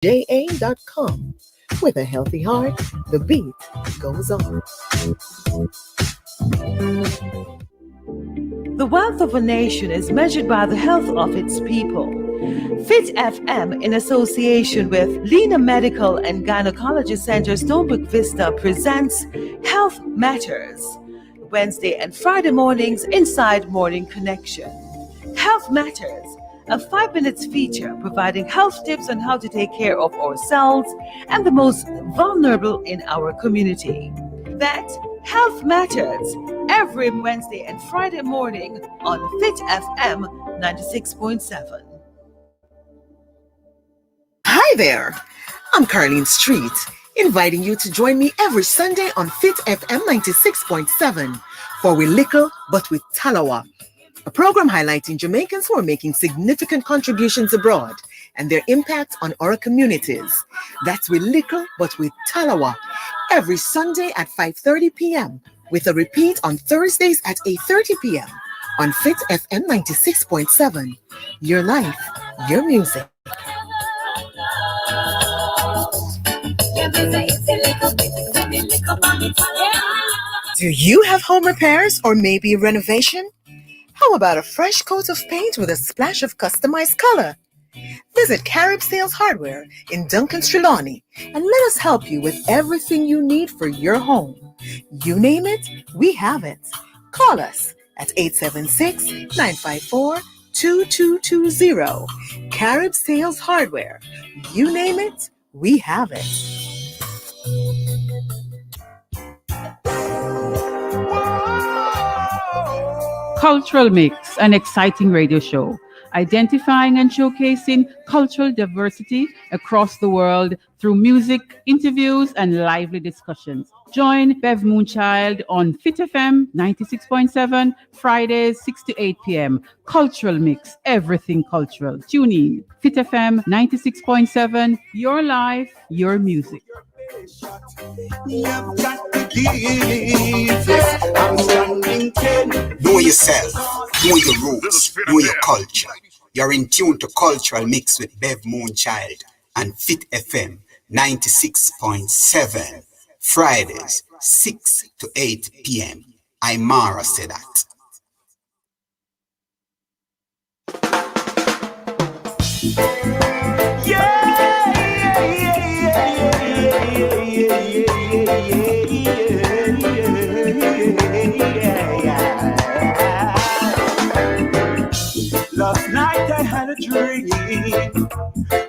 ja.com. With a healthy heart, the beat goes on. The wealth of a nation is measured by the health of its people. Fit FM, in association with Lena Medical and Gynecology Center Stonebrook Vista, presents Health Matters, Wednesday and Friday mornings inside Morning Connection. Health Matters, a 5-minute feature providing health tips on how to take care of ourselves and the most vulnerable in our community. That Health Matters, every Wednesday and Friday morning on Fit FM 96.7. Hi there, I'm Carlene Street, inviting you to join me every Sunday on Fit FM 96.7 for We Lickle But With Talawa, a program highlighting Jamaicans who are making significant contributions abroad and their impact on our communities. That's We Lickle But With Talawa, every Sunday at 5:30 p.m. with a repeat on Thursdays at 8:30 p.m. on Fit FM 96.7. Your life, your music. Do you have home repairs or maybe renovation? How about a fresh coat of paint with a splash of customized color? Visit Carib Sales Hardware in Duncan Trelawney and let us help you with everything you need for your home. You name it, we have it. Call us at 876-954-2220. Carib Sales Hardware. You name it, we have it. Cultural Mix, an exciting radio show, identifying and showcasing cultural diversity across the world through music, interviews, and lively discussions. Join Bev Moon Child on Fit FM 96.7, Fridays 6 to 8 p.m. Cultural Mix, everything cultural. Tune in. Fit FM 96.7, your life, your music. You've got to give this. I'm standing 10. Know yourself, know your roots, know your culture. You're in tune to Cultural Mix with Bev Moon Child and Fit FM 96.7. Fridays 6 to 8 p.m. Imara said that. Last night I had a dream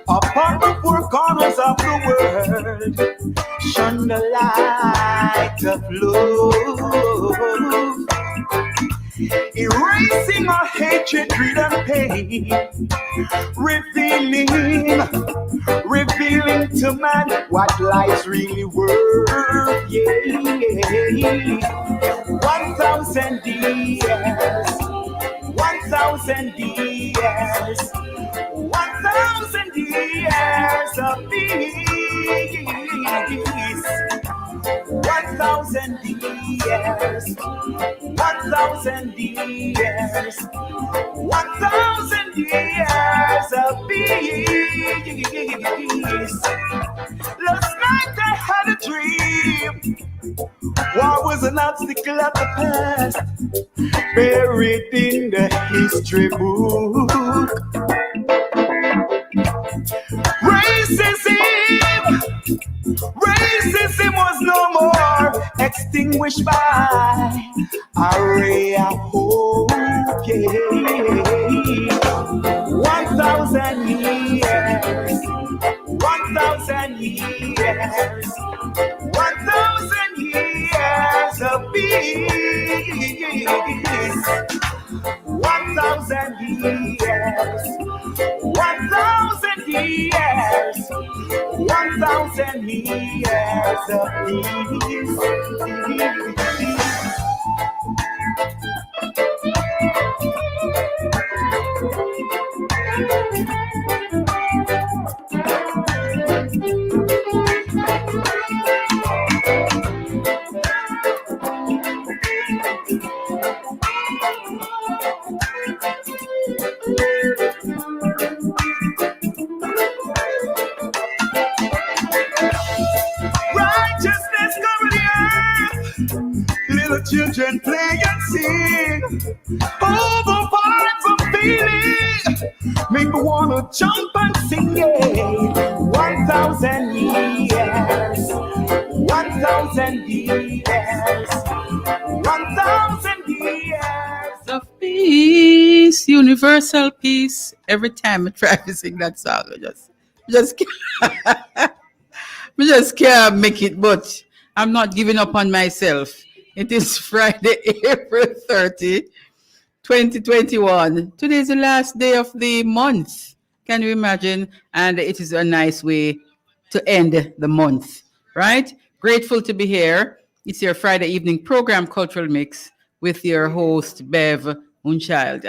upon the four corners of the world, shone the light of love, erasing our hatred, greed, and pain, revealing to man what life's really worth. Yeah, 1,000 years, 1,000 years, 1,000 years of peace. 1,000 years, 1,000 years, 1,000 years of peace. Last night I had a dream. War was an obstacle of the past, buried in the history book. Racism was no more, extinguished by a ray of hope. Yeah. 1,000 years, 1,000 years, 1,000 years of peace. 1,000 years, 1,000 years, 1,000 years of peace. the children play and sing. Oh, the vibes of feeling make me wanna jump and sing it. 1,000 years, 1,000 years, 1,000 years of peace, universal peace. Every time I try to sing that song, just can't, I just can't make it. But I'm not giving up on myself. It is Friday, April 30, 2021. Today is the last day of the month. Can you imagine? And it is a nice way to end the month, right? Grateful to be here. It's your Friday evening program, Cultural Mix, with your host, Bev Moon Child.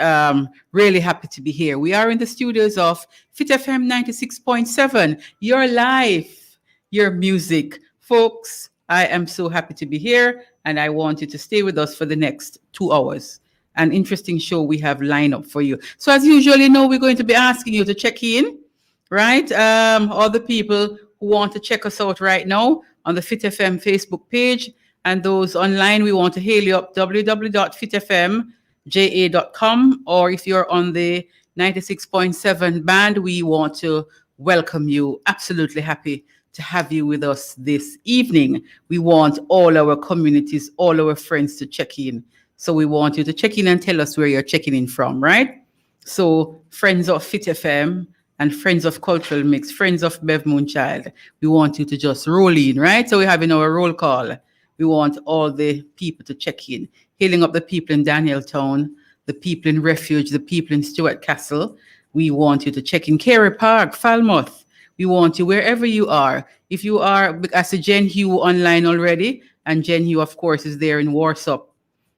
Really happy to be here. We are in the studios of Fit FM 96.7, your life, your music. Folks, I am so happy to be here, and I want you to stay with us for the next 2 hours. An interesting show we have lined up for you. So as usual, we're going to be asking you to check in, right? All the people who want to check us out right now on the Fit FM Facebook page, and those online, we want to hail you up, www.fitfmja.com, or if you're on the 96.7 band, we want to welcome you. Absolutely happy to have you with us this evening. We want all our communities, all our friends to check in. So we want you to check in and tell us where you're checking in from, right? So friends of Fit FM and friends of Cultural Mix, friends of Bev Moon Child, we want you to just roll in, right? So we're having our roll call. We want all the people to check in, hailing up the people in Danieltown, the people in Refuge, the people in Stuart Castle. We want you to check in Carey Park, Falmouth. We want you wherever you are. If you are, I see Jen Hugh online already, and Jen Hugh, of course, is there in Warsaw,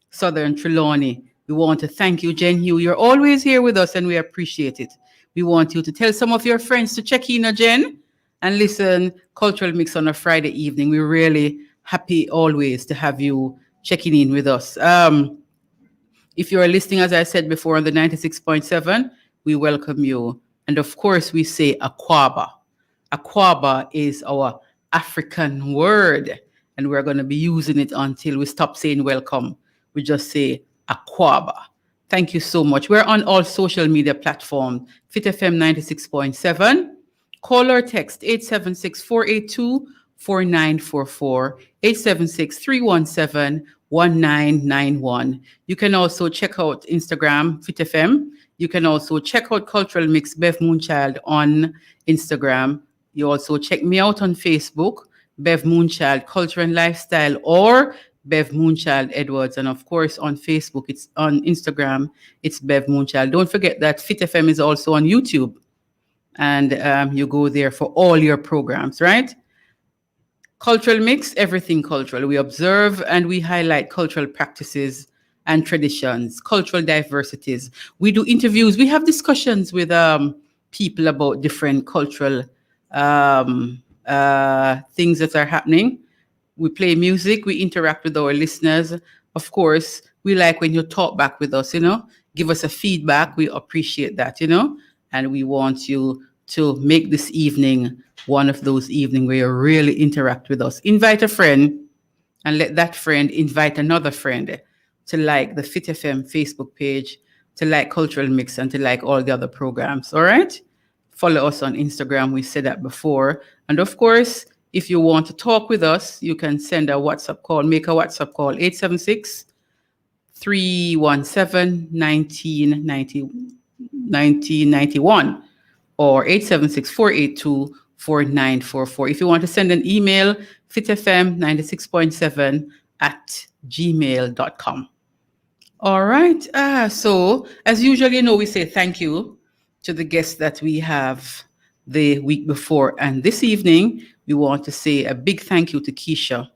Southern Trelawney. We want to thank you, Jen Hugh. You're always here with us, and we appreciate it. We want you to tell some of your friends to check in, Jen, and listen Cultural Mix on a Friday evening. We're really happy always to have you checking in with us. If you're listening, as I said before, on the 96.7, we welcome you. And of course, we say Akwaba. Akwaba is our African word, and we're going to be using it until we stop saying welcome. We just say Akwaba. Thank you so much. We're on all social media platforms, Fit FM 96.7. Call or text 876-482-4944, 876-317-1991. You can also check out Instagram, Fit FM. You can also check out Cultural Mix, Bev Moon Child on Instagram. You also check me out on Facebook, Bev Moon Child Culture and Lifestyle, or Bev Moon Child Edwards. And of course, on Facebook, it's on Instagram, it's Bev Moon Child. Don't forget that Fit FM is also on YouTube. And you go there for all your programs, right? Cultural Mix, everything cultural. We observe and we highlight cultural practices and traditions, cultural diversities. We do interviews. We have discussions with people about different cultural things that are happening. We play music. We interact with our listeners. Of course, we like when you talk back with us, give us a feedback. We appreciate that, and we want you to make this evening one of those evenings where you really interact with us. Invite a friend and let that friend invite another friend to like the Fit FM Facebook page, to like Cultural Mix, and to like all the other programs, all right? Follow us on Instagram. We said that before. And of course, if you want to talk with us, you can send a WhatsApp call, make a WhatsApp call, 876-317-1991 or 876-482-4944. If you want to send an email, fitfm96.7@gmail.com. All right. So as usual, we say thank you to the guests that we have the week before. And this evening, we want to say a big thank you to Keisha.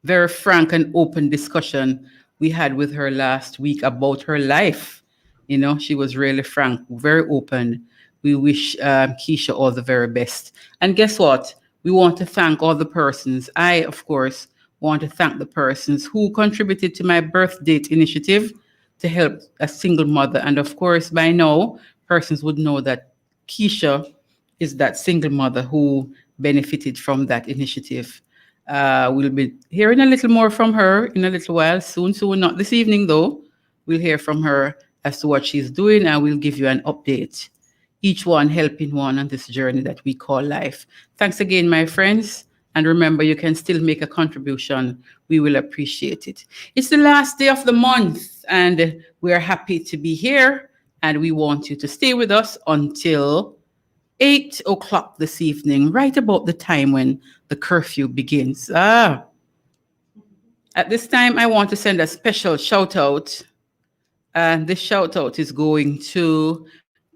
Very frank and open discussion we had with her last week about her life. She was really frank, very open. We wish Keisha all the very best. And guess what? We want to thank all the persons. I, of course, want to thank the persons who contributed to my birth date initiative to help a single mother. And of course, by now, persons would know that Keisha is that single mother who benefited from that initiative. We'll be hearing a little more from her in a little while, soon, not this evening though. We'll hear from her as to what she's doing, and we'll give you an update. Each one helping one on this journey that we call life. Thanks again, my friends. And remember, you can still make a contribution. We will appreciate it. It's the last day of the month, and we are happy to be here. And we want you to stay with us until 8 o'clock this evening, right about the time when the curfew begins. At this time, I want to send a special shout out. And this shout out is going to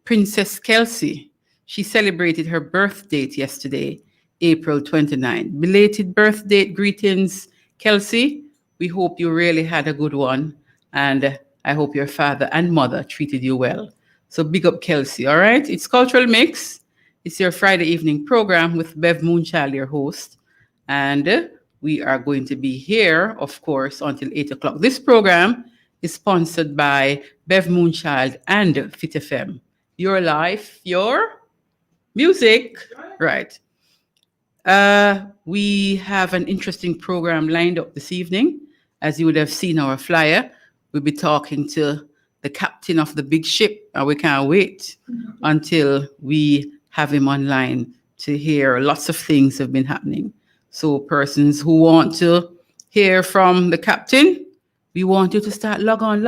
Princess Kelsey. She celebrated her birth date yesterday, April 29. Belated birthday greetings, Kelsey. We hope you really had a good one. And I hope your father and mother treated you well. So big up Kelsey, all right? It's Cultural Mix. It's your Friday evening program with Bev Moon Child, your host. And we are going to be here, of course, until 8 o'clock. This program is sponsored by Bev Moon Child and Fit FM. Your life, your music. Right. We have an interesting program lined up this evening. As you would have seen our flyer, we'll be talking to the captain of the big ship, and we can't wait until we have him online to hear lots of things have been happening. So persons who want to hear from the captain, we want you to start log on.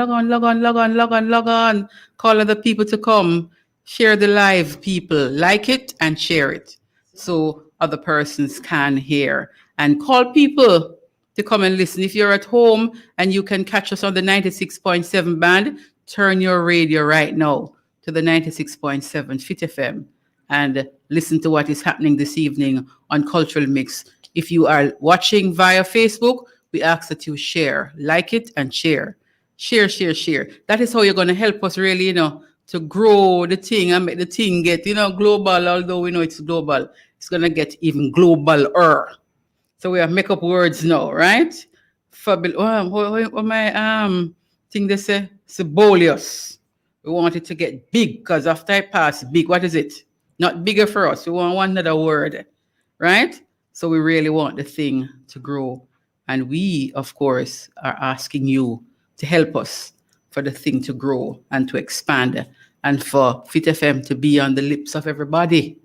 Call other people to come. Share the live, people. Like it and share it so other persons can hear. And call people to come and listen. If you're at home and you can catch us on the 96.7 band, turn your radio right now to the 96.7 Fit FM and listen to what is happening this evening on Cultural Mix. If you are watching via Facebook, we ask that you share, like it and share. Share. That is how you're going to help us really, to grow the thing and make the thing get, global, although we know it's global. It's going to get even globaler. So we have make up words now, right? What my thing they say? Sibolius. We want it to get big because after I pass big, what is it? Not bigger for us. We want one other word, right? So we really want the thing to grow. And we, of course, are asking you to help us for the thing to grow and to expand and for Fit FM to be on the lips of everybody.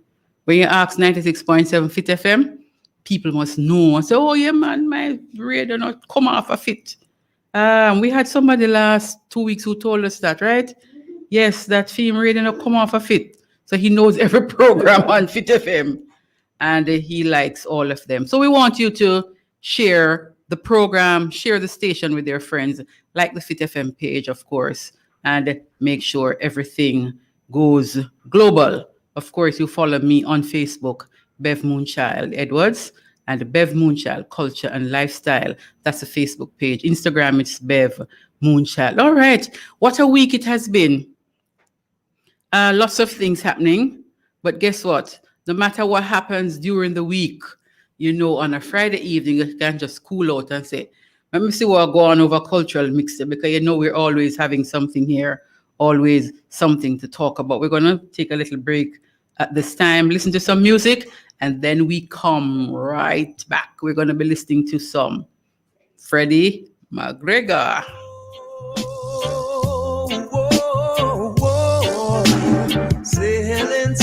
When you ask 96.7 Fit FM, people must know and say, oh, yeah, man, my radio not come off of Fit. We had somebody last 2 weeks who told us that, right? Yes, that film radio not come off of Fit. So he knows every program on Fit FM and he likes all of them. So we want you to share the program, share the station with your friends, like the Fit FM page, of course, and make sure everything goes global. Of course, you follow me on Facebook, Bev Moon Child Edwards, and Bev Moon Child Culture and Lifestyle. That's the Facebook page. Instagram, it's Bev Moon Child. All right. What a week it has been. Lots of things happening. But guess what? No matter what happens during the week, on a Friday evening, you can just cool out and say, let me see what go on over Cultural Mix, because we're always having something here, always something to talk about. We're going to take a little break at this time, listen to some music, and then we come right back. We're going to be listening to some Freddie McGregor. Sailing.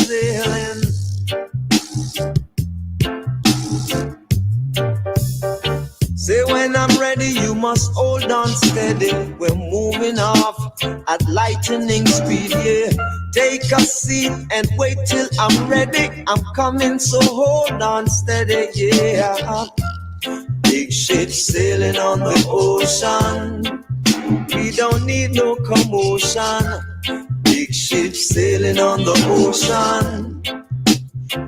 Say when I'm ready, you must hold on steady. We're moving off at lightning speed, yeah. Take a seat and wait till I'm ready. I'm coming, so hold on steady, yeah. Big ship sailing on the ocean. We don't need no commotion. Big ship sailing on the ocean.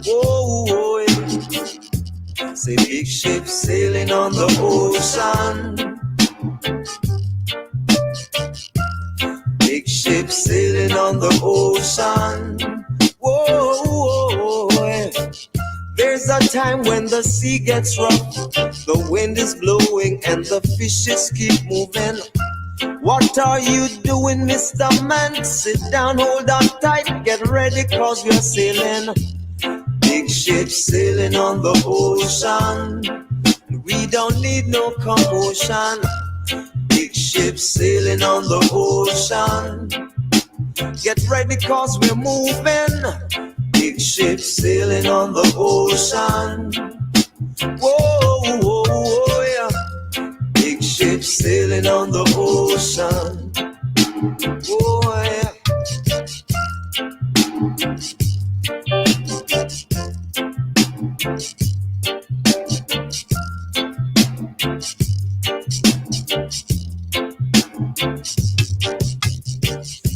Whoa, yeah. Say big ship sailing on the ocean. Big ship sailing on the ocean. Whoa, yeah. There's a time when the sea gets rough, the wind is blowing and the fishes keep moving. What are you doing, Mr. Man? Sit down, hold on tight, get ready, cause we're sailing. Big ship sailing on the ocean. We don't need no commotion. Big ships sailing on the ocean. Get ready cause we're moving. Big ships sailing on the ocean. Whoa, whoa, whoa, yeah. Big ships sailing on the ocean. Whoa, yeah.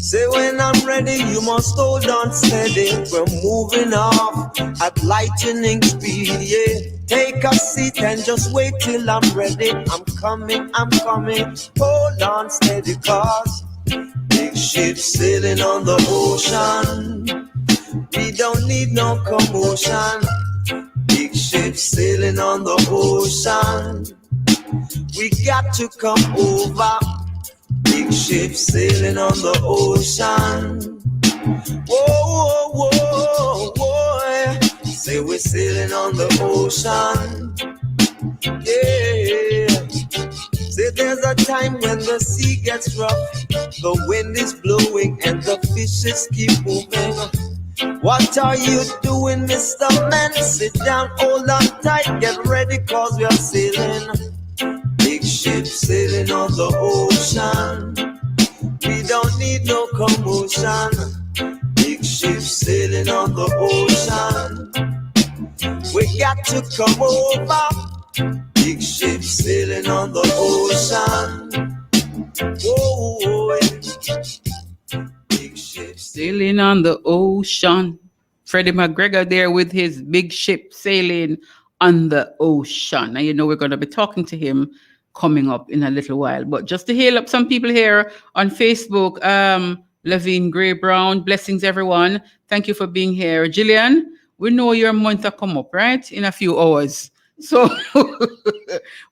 Say when I'm ready, you must hold on steady. We're moving off at lightning speed, yeah. Take a seat and just wait till I'm ready. I'm coming, I'm coming. Hold on steady, cause big ships sailing on the ocean. We don't need no commotion. Big ships sailing on the ocean. We got to come over. Big ships sailing on the ocean. Whoa, whoa, whoa, whoa. Say we're sailing on the ocean. Yeah. Say there's a time when the sea gets rough, the wind is blowing and the fishes keep moving. What are you doing, Mr. Man? Sit down, hold on tight, get ready cause we are sailing. Big ships sailing on the ocean. We don't need no commotion. Big ships sailing on the ocean. We got to come over. Big ships sailing on the ocean. Whoa, big ships Sailing on the ocean. Freddie McGregor there with his big ship sailing on the ocean. And you know we're going to be talking to him coming up in a little while. But just to hail up some people here on Facebook, Levine Gray Brown, blessings everyone. Thank you for being here. Jillian, we know your month will come up, right? In a few hours. So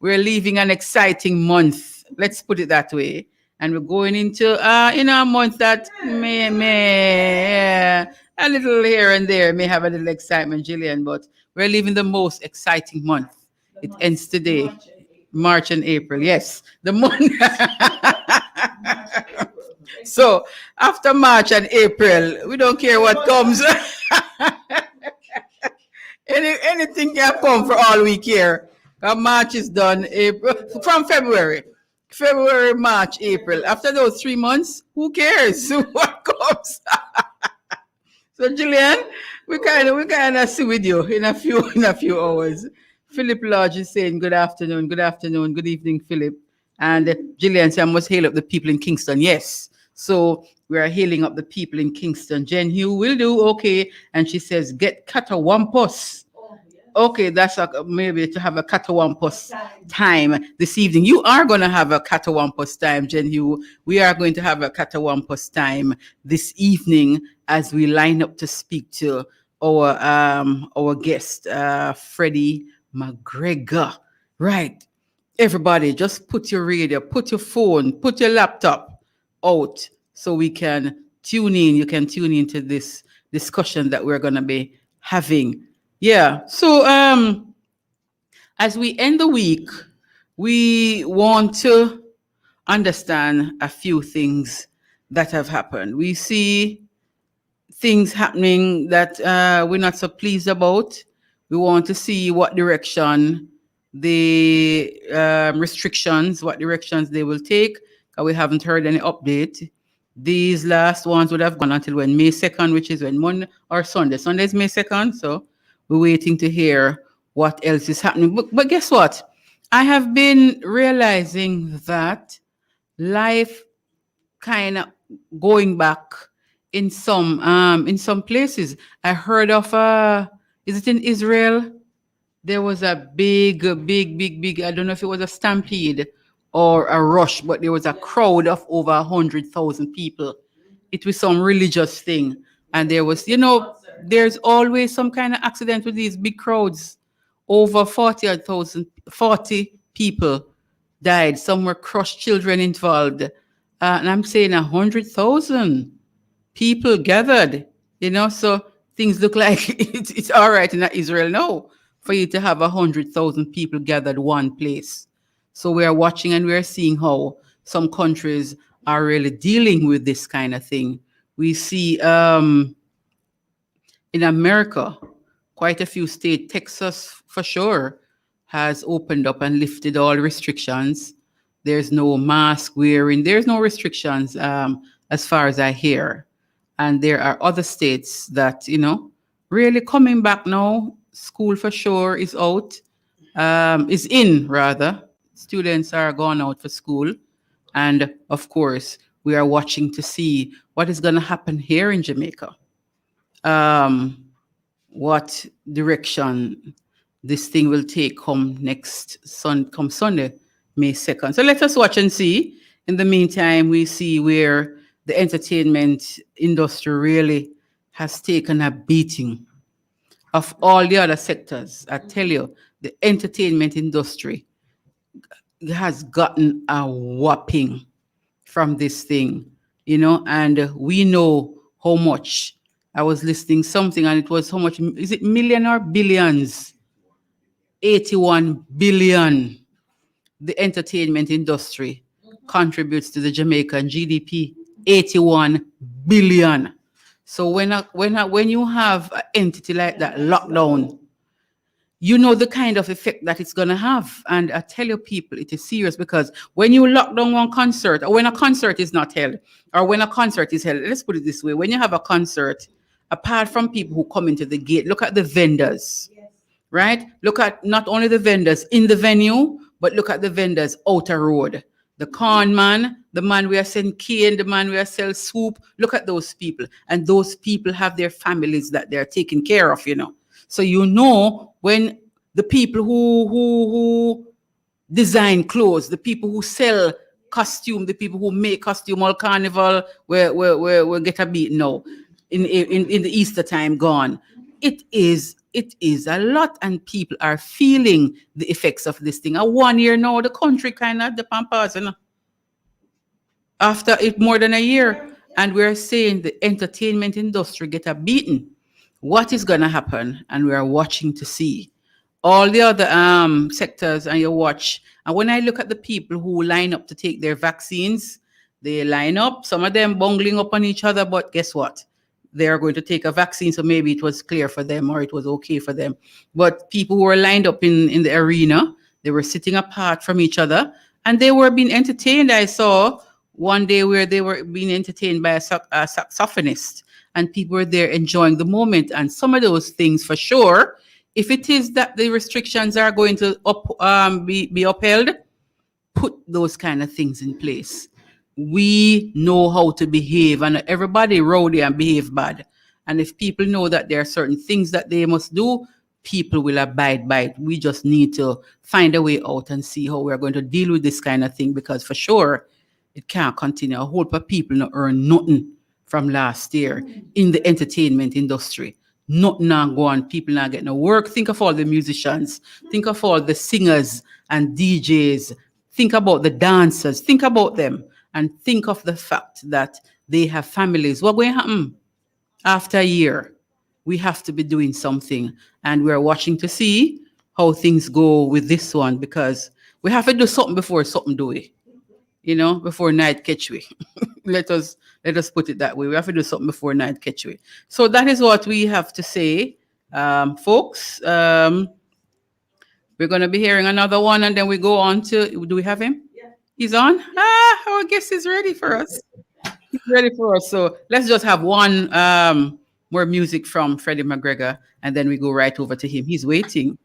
we're leaving an exciting month. Let's put it that way. And we're going into a month that may a little here and there may have a little excitement, Jillian, but we're leaving the most exciting month. It ends today. March and April, yes. The month. So after March and April, we don't care what comes. Anything can come for all we care. March is done. April from February, March, April. After those 3 months, who cares what comes? So Julian, we kind of see with you in a few hours. Philip Lodge is saying good afternoon, good evening, Philip. And Gillian said I must hail up the people in Kingston. Yes. So we are hailing up the people in Kingston. Jen Hugh will do okay. And she says, get Catawampus. Okay, that's maybe to have a Catawampus time this evening. You are going to have a Catawampus time, Jen Hugh. We are going to have a Catawampus time this evening as we line up to speak to our guest, Freddie McGregor. Right. Everybody, just put your radio, put your phone, put your laptop out so we can tune in. You can tune into this discussion that we're going to be having. Yeah. So as we end the week, we want to understand a few things that have happened. We see things happening that we're not so pleased about. We want to see what direction the restrictions, what directions they will take. We haven't heard any update. These last ones would have gone until when? May 2nd, which is when Monday or Sunday. Sunday is May 2nd, so we're waiting to hear what else is happening. But guess what? I have been realizing that life kind of going back in some places. I heard of is it in Israel? There was a big, I don't know if it was a stampede or a rush, but there was a crowd of over 100,000 people. It was some religious thing. And there was, there's always some kind of accident with these big crowds. Over 40 people died. Some were crushed, children involved. And I'm saying 100,000 people gathered, so things look like it's all right in Israel. No, for you to have 100,000 people gathered one place. So we are watching and we are seeing how some countries are really dealing with this kind of thing. We see in America, quite a few states, Texas for sure, has opened up and lifted all restrictions. There's no mask wearing. There's no restrictions as far as I hear. And there are other states that, really coming back now. School for sure is out, is in rather. Students are gone out for school. And of course, we are watching to see what is going to happen here in Jamaica. What direction this thing will take come Sunday, May 2nd. So let us watch and see. In the meantime, we see where the entertainment industry really has taken a beating of all the other sectors. I tell you, the entertainment industry has gotten a whopping from this thing, and we know how much. I was listening something and it was how much, is it million or billions? 81 billion. The entertainment industry contributes to the Jamaican GDP, 81 billion. So when you have an entity like that, lockdown, you know the kind of effect that it's going to have. And I tell you people, it is serious, because when you lock down one concert, or when a concert is not held, or when a concert is held, let's put it this way, when you have a concert, apart from people who come into the gate, look at the vendors, right? Look at not only the vendors in the venue, but look at the vendors outer road. The corn man, the man we are selling cane, the man we are selling soup. Look at those people. And those people have their families that they're taking care of, So when the people who design clothes, the people who sell costume, the people who make costume, all carnival, we get a beat now. In the Easter time gone, it is a lot, and people are feeling the effects of this thing. 1 year now, the country kind of the pampas, after it more than a year, and we're saying the entertainment industry get a beating. What is going to happen? And we are watching to see all the other sectors, and you watch. And when I look at the people who line up to take their vaccines, they line up, some of them bungling up on each other, but guess what? They are going to take a vaccine, so maybe it was clear for them or it was okay for them. But people who were lined up in the arena, they were sitting apart from each other, and they were being entertained. I saw one day where they were being entertained by a saxophonist, and people were there enjoying the moment. And some of those things, for sure, if it is that the restrictions are going to be upheld, put those kind of things in place. We know how to behave, and everybody rowdy and behave bad. And if people know that there are certain things that they must do, people will abide by it. We just need to find a way out and see how we're going to deal with this kind of thing, because for sure, it can't continue. A whole lot of people not earn nothing from last year in the entertainment industry. Nothing not going, people not getting no work. Think of all the musicians. Think of all the singers and DJs. Think about the dancers. Think about them. And think of the fact that they have families. What's going to happen after a year? We have to be doing something. And we're watching to see how things go with this one, because we have to do something before something do it. Before night catch we. Let us put it that way. We have to do something before night catch we. So that is what we have to say, folks. We're going to be hearing another one, and then we go on to, do we have him? He's on? Our guest is ready for us. He's ready for us. So let's just have one more music from Freddie McGregor, and then we go right over to him. He's waiting.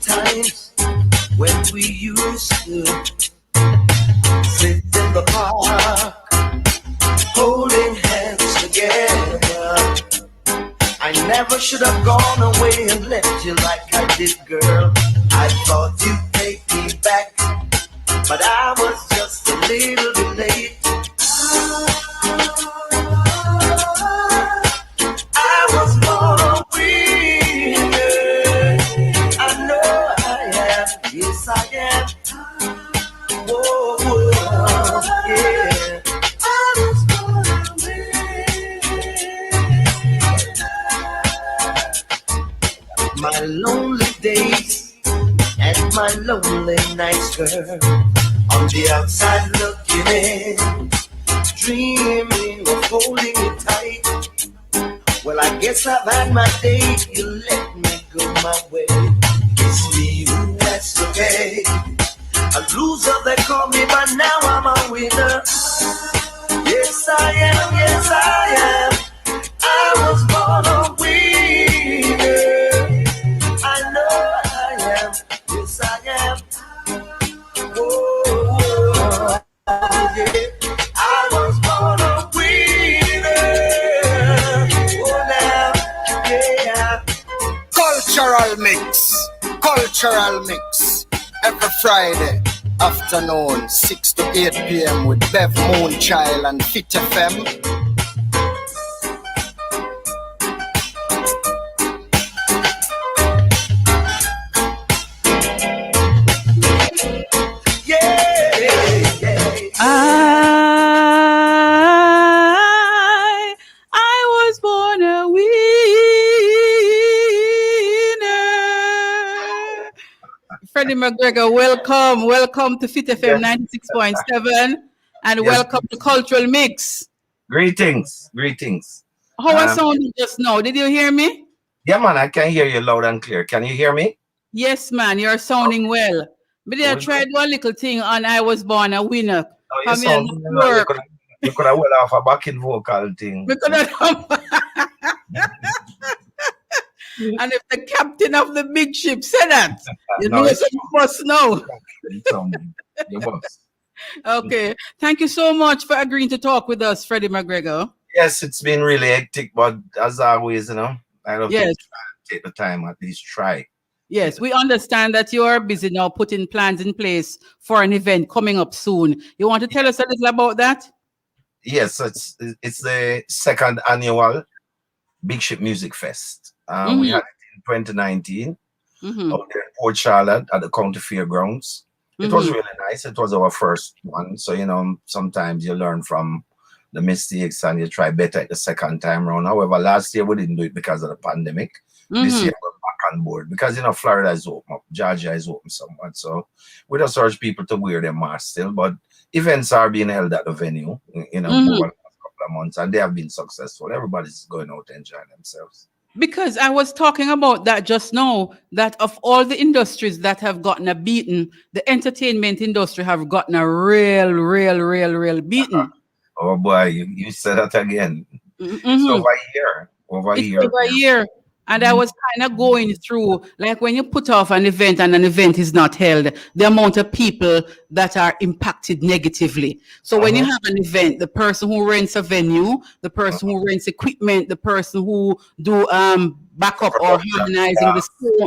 times when we used to sit in the park, holding hands together. I never should have gone away and left you like I did, girl. I thought you'd take me back, but I was just a little bit late. I was born a winner. I know I am, yes I am. Whoa, whoa, yeah. I was born a winner. My lonely days and my lonely nights, girl, on the outside looking in, dreaming of holding you tight. Well, I guess I've had my day, you let me go my way. It's me who has to pay. A loser they call me, but now I'm a winner. Yes I am, yes I am. I was born a winner. I know I am, yes I am. Whoa, whoa, yeah. I was born a winner. Oh, now, yeah. Cultural mix. Every Friday afternoon, 6 to 8 p.m. with Bev Moon Child and Fit FM. I was born a winner. Freddie McGregor, welcome to Fit FM 96.7 and welcome to Cultural Mix. Greetings. How I sounded just now? Did you hear me? Yeah, man, I can hear you loud and clear. Can you hear me? Yes, man, you're sounding well. But I tried one little thing on I was born a winner. You could have well off a backing vocal thing. We could have and if the captain of the big ship said that, you know you must know. You must. Okay. Thank you so much for agreeing to talk with us, Freddie McGregor. Yes, it's been really hectic, but as always, I don't take the time, at least try. Yes, we understand that you are busy now putting plans in place for an event coming up soon. You want to tell us a little about that? Yes, it's the second annual Big Ship Music Fest. We had it in 2019 out there in Port Charlotte at the County Fairgrounds. It was really nice. It was our first one. So, sometimes you learn from the mistakes and you try better at the second time around. However, last year we didn't do it because of the pandemic. This year we're back on board because, Florida is open up, Georgia is open somewhat. So we just urge people to wear their masks still. But events are being held at the venue, over the last couple of months, and they have been successful. Everybody's going out enjoying themselves. Because I was talking about that just now, that of all the industries that have gotten a beating, the entertainment industry have gotten a real beating. Oh boy, you said that again. It's over a year. And I was kind of going through, like when you put off an event and an event is not held, the amount of people that are impacted negatively. So when you have an event, the person who rents a venue, the person who rents equipment, the person who do backup or harmonizing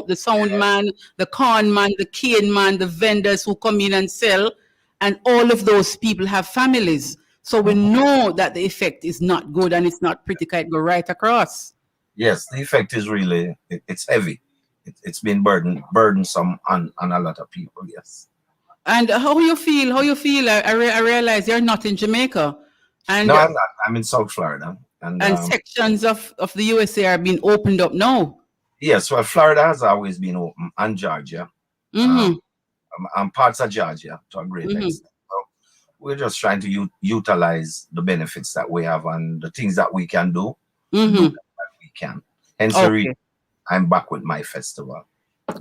the sound man, the con man, the cane man, the vendors who come in and sell, and all of those people have families. So we know that the effect is not good and it's not pretty, it go right across. Yes, the effect is really, it's heavy. It's been burdensome on a lot of people, yes. And how you feel? I realize you're not in Jamaica. And no, I'm not. I'm in South Florida. And sections of the USA are being opened up now. Yes, well, Florida has always been open, and Georgia. And parts of Georgia to a great extent. So we're just trying to utilize the benefits that we have and the things that we can do. Can. Hence the reason I'm back with my festival.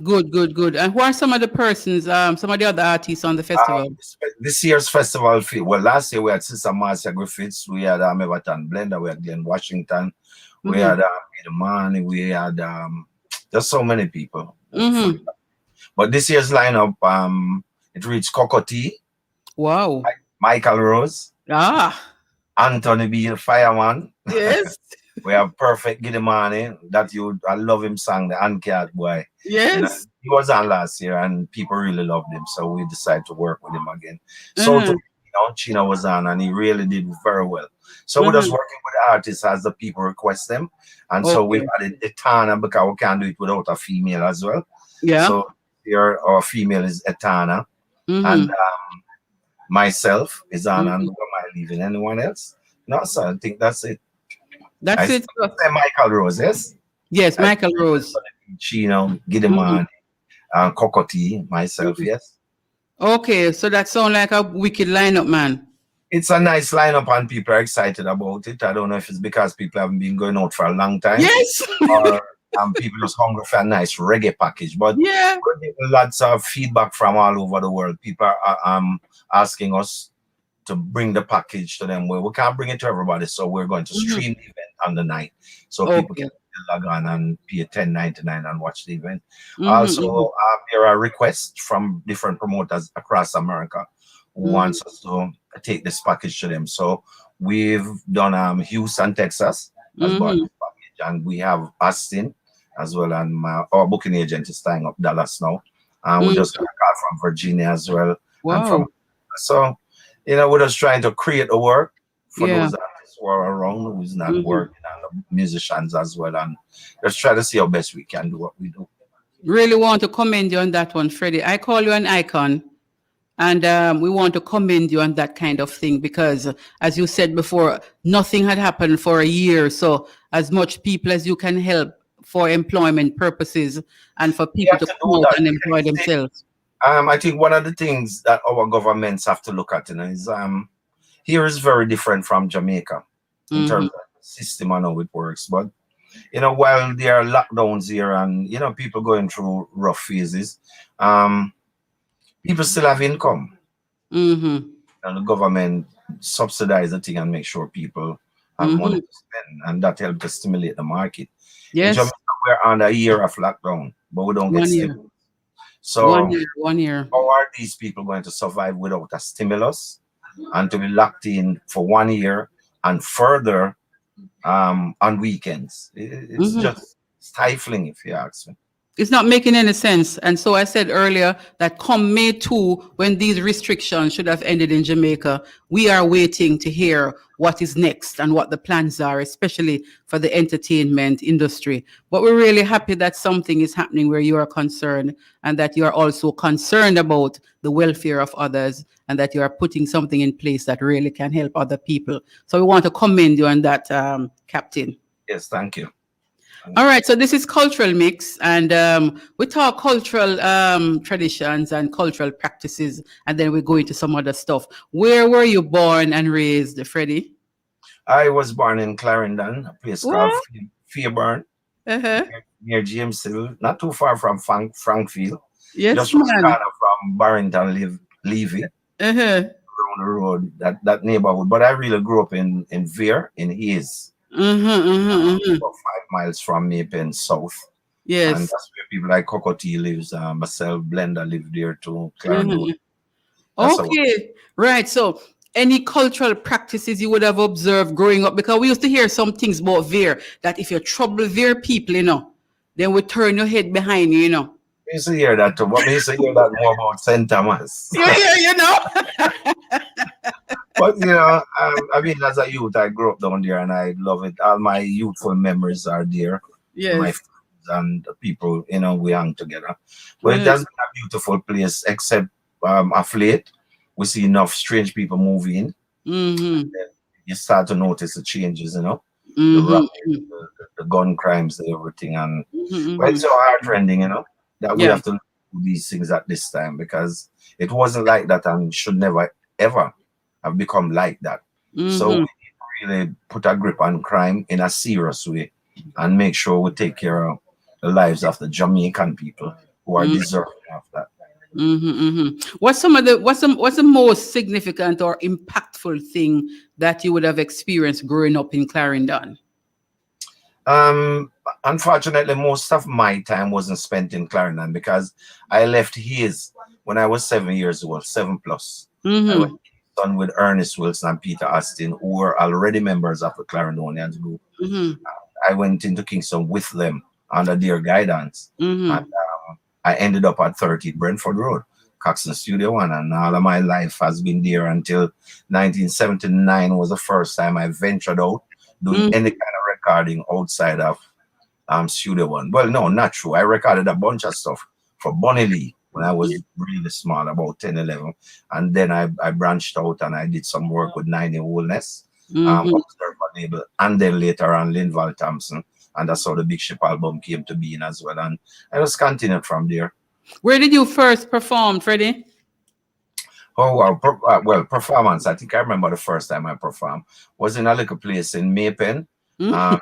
Good. And who are some of the persons, some of the other artists on the festival? This year's festival, well, last year we had Sister Marcia Griffiths, we had Everton Blender, we had Glenn Washington, we had Peter Manny, we had just so many people. But this year's lineup, it reached Cocotti, Wow. Michael Rose, Anthony B. the Fireman. Yes. We have Perfect Gidimani, I love him song, the Uncat Boy. Yes. He was on last year and people really loved him, so we decided to work with him again. So too, Chino was on and he really did very well. So we're just working with the artists as the people request them. And so we've added Etana because we can't do it without a female as well. Yeah. So here our female is Etana. And myself is on, and who am I leaving? Anyone else? No, so I think that's it. That's it. Michael Rose, yes? Yes, Michael Rose. Chino, Gideman, Cocotti, myself, yes. Okay, so that sounds like a wicked lineup, man. It's a nice lineup and people are excited about it. I don't know if it's because people haven't been going out for a long time. Yes. Or people just hungry for a nice reggae package. But yeah, we're getting lots of feedback from all over the world. People are asking us to bring the package to them. Where we can't bring it to everybody, so we're going to stream the event on the night, so people can log on and pay $10.99 and watch the event. Also, there are requests from different promoters across America who wants us to take this package to them. So we've done Houston, Texas, as part of this package, and we have Austin as well, and our booking agent is tying up Dallas now, and we just got a call from Virginia as well. Wow. So, we're just trying to create a work for those artists who are around, who's not working, and the musicians as well, and just try to see how best we can do what we do. Really want to commend you on that one, Freddie. I call you an icon, and we want to commend you on that kind of thing because, as you said before, nothing had happened for a year. So as much people as you can help for employment purposes and for people to come out and employ themselves. I think one of the things that our governments have to look at is here is very different from Jamaica in terms of the system and how it works. But while there are lockdowns here and people going through rough phases, people still have income. And the government subsidize the thing and make sure people have money to spend, and that helps to stimulate the market. Yes, in Jamaica, we're on a year of lockdown, but we don't get stimulus. So 1 year. How are these people going to survive without a stimulus and to be locked in for 1 year and further on weekends? It's just stifling, if you ask me. It's not making any sense. And so I said earlier that come May 2, when these restrictions should have ended in Jamaica, we are waiting to hear what is next and what the plans are, especially for the entertainment industry. But we're really happy that something is happening where you are concerned and that you are also concerned about the welfare of others and that you are putting something in place that really can help other people. So we want to commend you on that, Captain. Yes, thank you. All right, so this is Cultural Mix, and we talk cultural traditions and cultural practices, and then we go into some other stuff. Where were you born and raised, Freddie? I was born in Clarendon, a place called Fairburn, near James Hill, not too far from Frankfield. Yes, just from Barrington, Levy, around the road, that neighborhood. But I really grew up in Vere, in Hayes. About 5 miles from Mapen South. Yes. And that's where people like Cocotti lives. Myself, Blender lived there too. Okay. Right. So any cultural practices you would have observed growing up? Because we used to hear some things about Vere, that if you trouble Vere people, then we turn your head behind you, I used to hear that too, but I used to hear that more about St. Thomas. But I mean, as a youth, I grew up down there and I love it. All my youthful memories are there. Yes. My friends and the people, we hang together. But it has been a beautiful place, except of late, we see enough strange people moving. And you start to notice the changes, the rapping, the gun crimes, and everything. And but it's so heart-rending, that we have to do these things at this time, because it wasn't like that and should never, ever have become like that. So we need to really put a grip on crime in a serious way and make sure we take care of the lives of the Jamaican people who are deserving of that. What's the most significant or impactful thing that you would have experienced growing up in Clarendon? Unfortunately, most of my time wasn't spent in Clarendon because I left his when I was 7 years old, 7+. I went on with Ernest Wilson and Peter Austin, who were already members of the Clarendonians group. I went into Kingston with them under their guidance. And I ended up at 30 Brentford Road, Coxon Studio One, and all of my life has been there until 1979 was the first time I ventured out doing any kind of recording outside of Studio One. Well, no, not true. I recorded a bunch of stuff for Bonnie Lee when I was really small, about 10, 11. And then I branched out and I did some work with Nine Wholeness, Observer label, and then later on Linval Thompson. And that's how the Big Ship album came to be in as well. And I just continued from there. Where did you first perform, Freddie? Oh, well, performance. I think I remember the first time I performed was in a little place in Maypen, near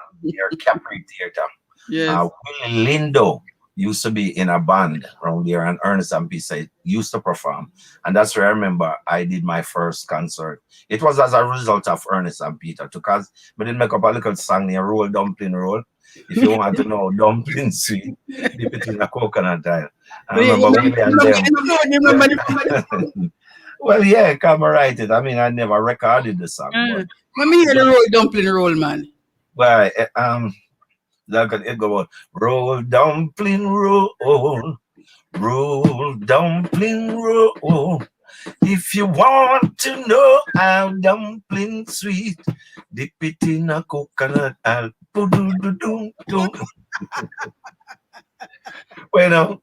Capri Theatre. Yes. Willie Lindo used to be in a band around there, and Ernest and Peter used to perform. And that's where I remember I did my first concert. It was as a result of Ernest and Peter, because we didn't make up a little song near Roll Dumpling Roll. If you want to know dumpling sweet, dip it in a coconut oil. I remember Willie and them. Well, yeah, come write it. I mean, I never recorded the song. Let me hear the Roll Dumpling Roll, man. Well, look at it go on. Roll dumpling roll, roll dumpling roll. If you want to know how dumpling sweet, dip it in a coconut. I'll well, you know,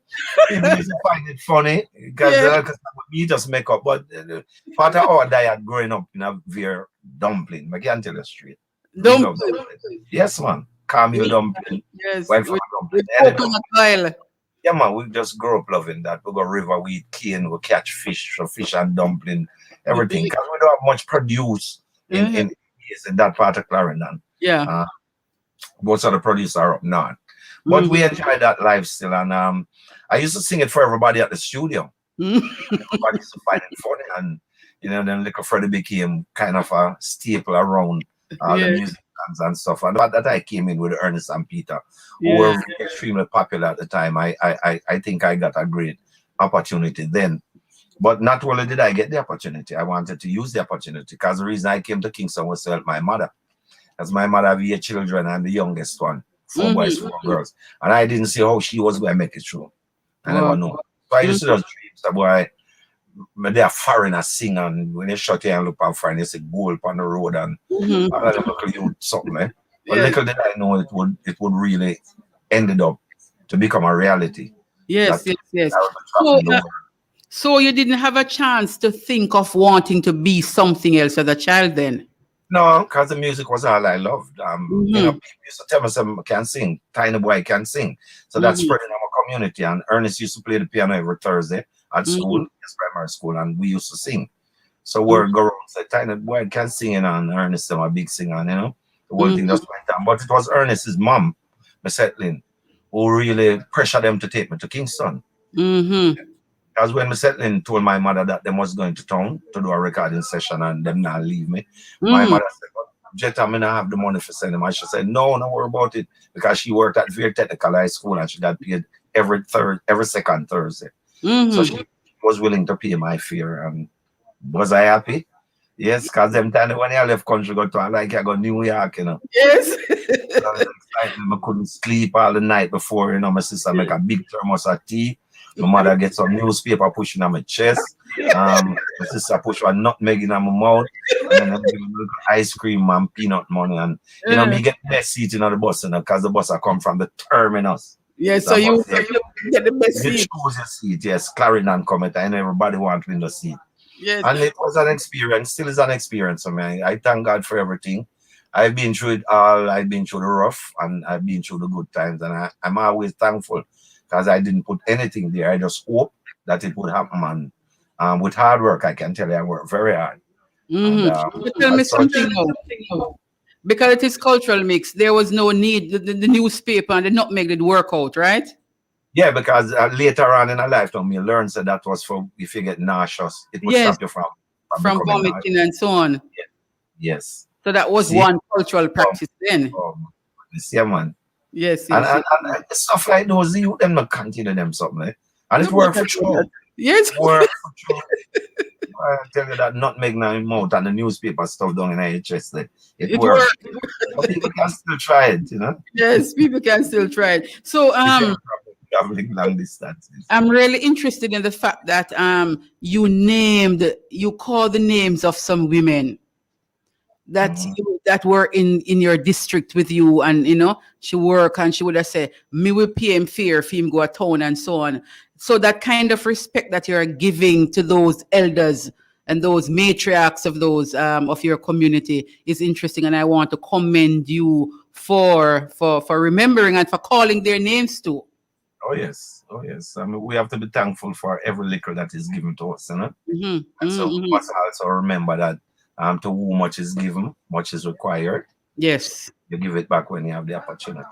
people used to find it funny because we just make up. But part of our diet growing up in a very dumpling, I can't tell you straight. Dumpling. Yes, man. Caramel dumpling. Yes. Dumpling. Coconut oil. Yeah, man, we just grew up loving that. We go river, we eat cane, we catch fish, so fish and dumpling, everything. Because we don't have much produce in that part of Clarendon. Yeah. Most of the produce are up north. But we enjoy that life still. And I used to sing it for everybody at the studio. Everybody used to find it funny. And, you know, then little Freddie became kind of a staple around all the music bands and stuff. And that I came in with Ernest and Peter, who were extremely popular at the time. I think I got a great opportunity then. But not only did I get the opportunity, I wanted to use the opportunity, because the reason I came to Kingston was to help my mother. As my mother had 8 children, I'm the youngest one. 4 boys, 4 girls. And I didn't see how she was going to make it through. I never know. So I used to just dream about they're foreigners sing, and when they shut here and look out for, they say gold on the road and I don't know something. But little did I know it would really ended up to become a reality. Yes. So you didn't have a chance to think of wanting to be something else as a child then? No, because the music was all I loved. You know, people used to tell me something can sing. Tiny boy can sing. So that's spreading our community. And Ernest used to play the piano every Thursday at school, his primary school, and we used to sing. So word go around, say, Tiny boy can sing, and Ernest is a big singer, you know. The whole thing just went down. But it was Ernest's mom, Miss Etlin, who really pressured them to take me to Kingston. Because when Miss Etlin told my mother that they was going to town to do a recording session and them not leave me, my mother said, Jetta, I mean, I have the money for sending them. And she said, no, don't worry about it. Because she worked at very technical high school and she got paid every second Thursday. So she was willing to pay my fare. And was I happy? Yes, because them time when I left country, go to I go New York, you know. Yes. I couldn't sleep all the night before, you know. My sister make a big thermos of tea. My mother gets some newspaper pushing on my chest. My sister push one nutmeg in my mouth. And then I give a little ice cream and peanut money. And, you know, me get the best seat in the bus, you know, because the bus I come from the terminus. Yes, so you get the best seat. You choose your seat, yes. Clarendon comment, and everybody wants window seat. Yes. And it was an experience, still is an experience for me. I thank God for everything. I've been through it all. I've been through the rough, and I've been through the good times. And I'm always thankful, because I didn't put anything there. I just hope that it would happen. And with hard work, I can tell you I work very hard. And, tell me something now. Because it is cultural mix, there was no need, the newspaper and the nutmeg did work out, right? Yeah, because later on in a lifetime, you learn that that was for if you get nauseous, it would stop you from vomiting and so on. Yes. So that was one cultural practice then. Yeah, man. Yes, And, yes, and, yes. and stuff like those, you them not continue them something. And No, it we worked for can do that. sure. Yes. Worked for sure. I tell you that nutmeg now in mouth and the newspaper stuff down in your chest. It It worked. worked. But people can still try it, you know. Yes, people can still try it. So If you're traveling long distances. I'm really interested in the fact that you called the names of some women that that were in your district with you, and she work and she would have said me will pay him fair if him go a town and so on. So that kind of respect that you're giving to those elders and those matriarchs of those of your community is interesting, and I want to commend you for remembering and for calling their names too. Oh yes, oh yes. I mean, we have to be thankful for every liquor that is given to us, you know. And so we must also remember that to whom much is given, much is required. Yes. You give it back when you have the opportunity.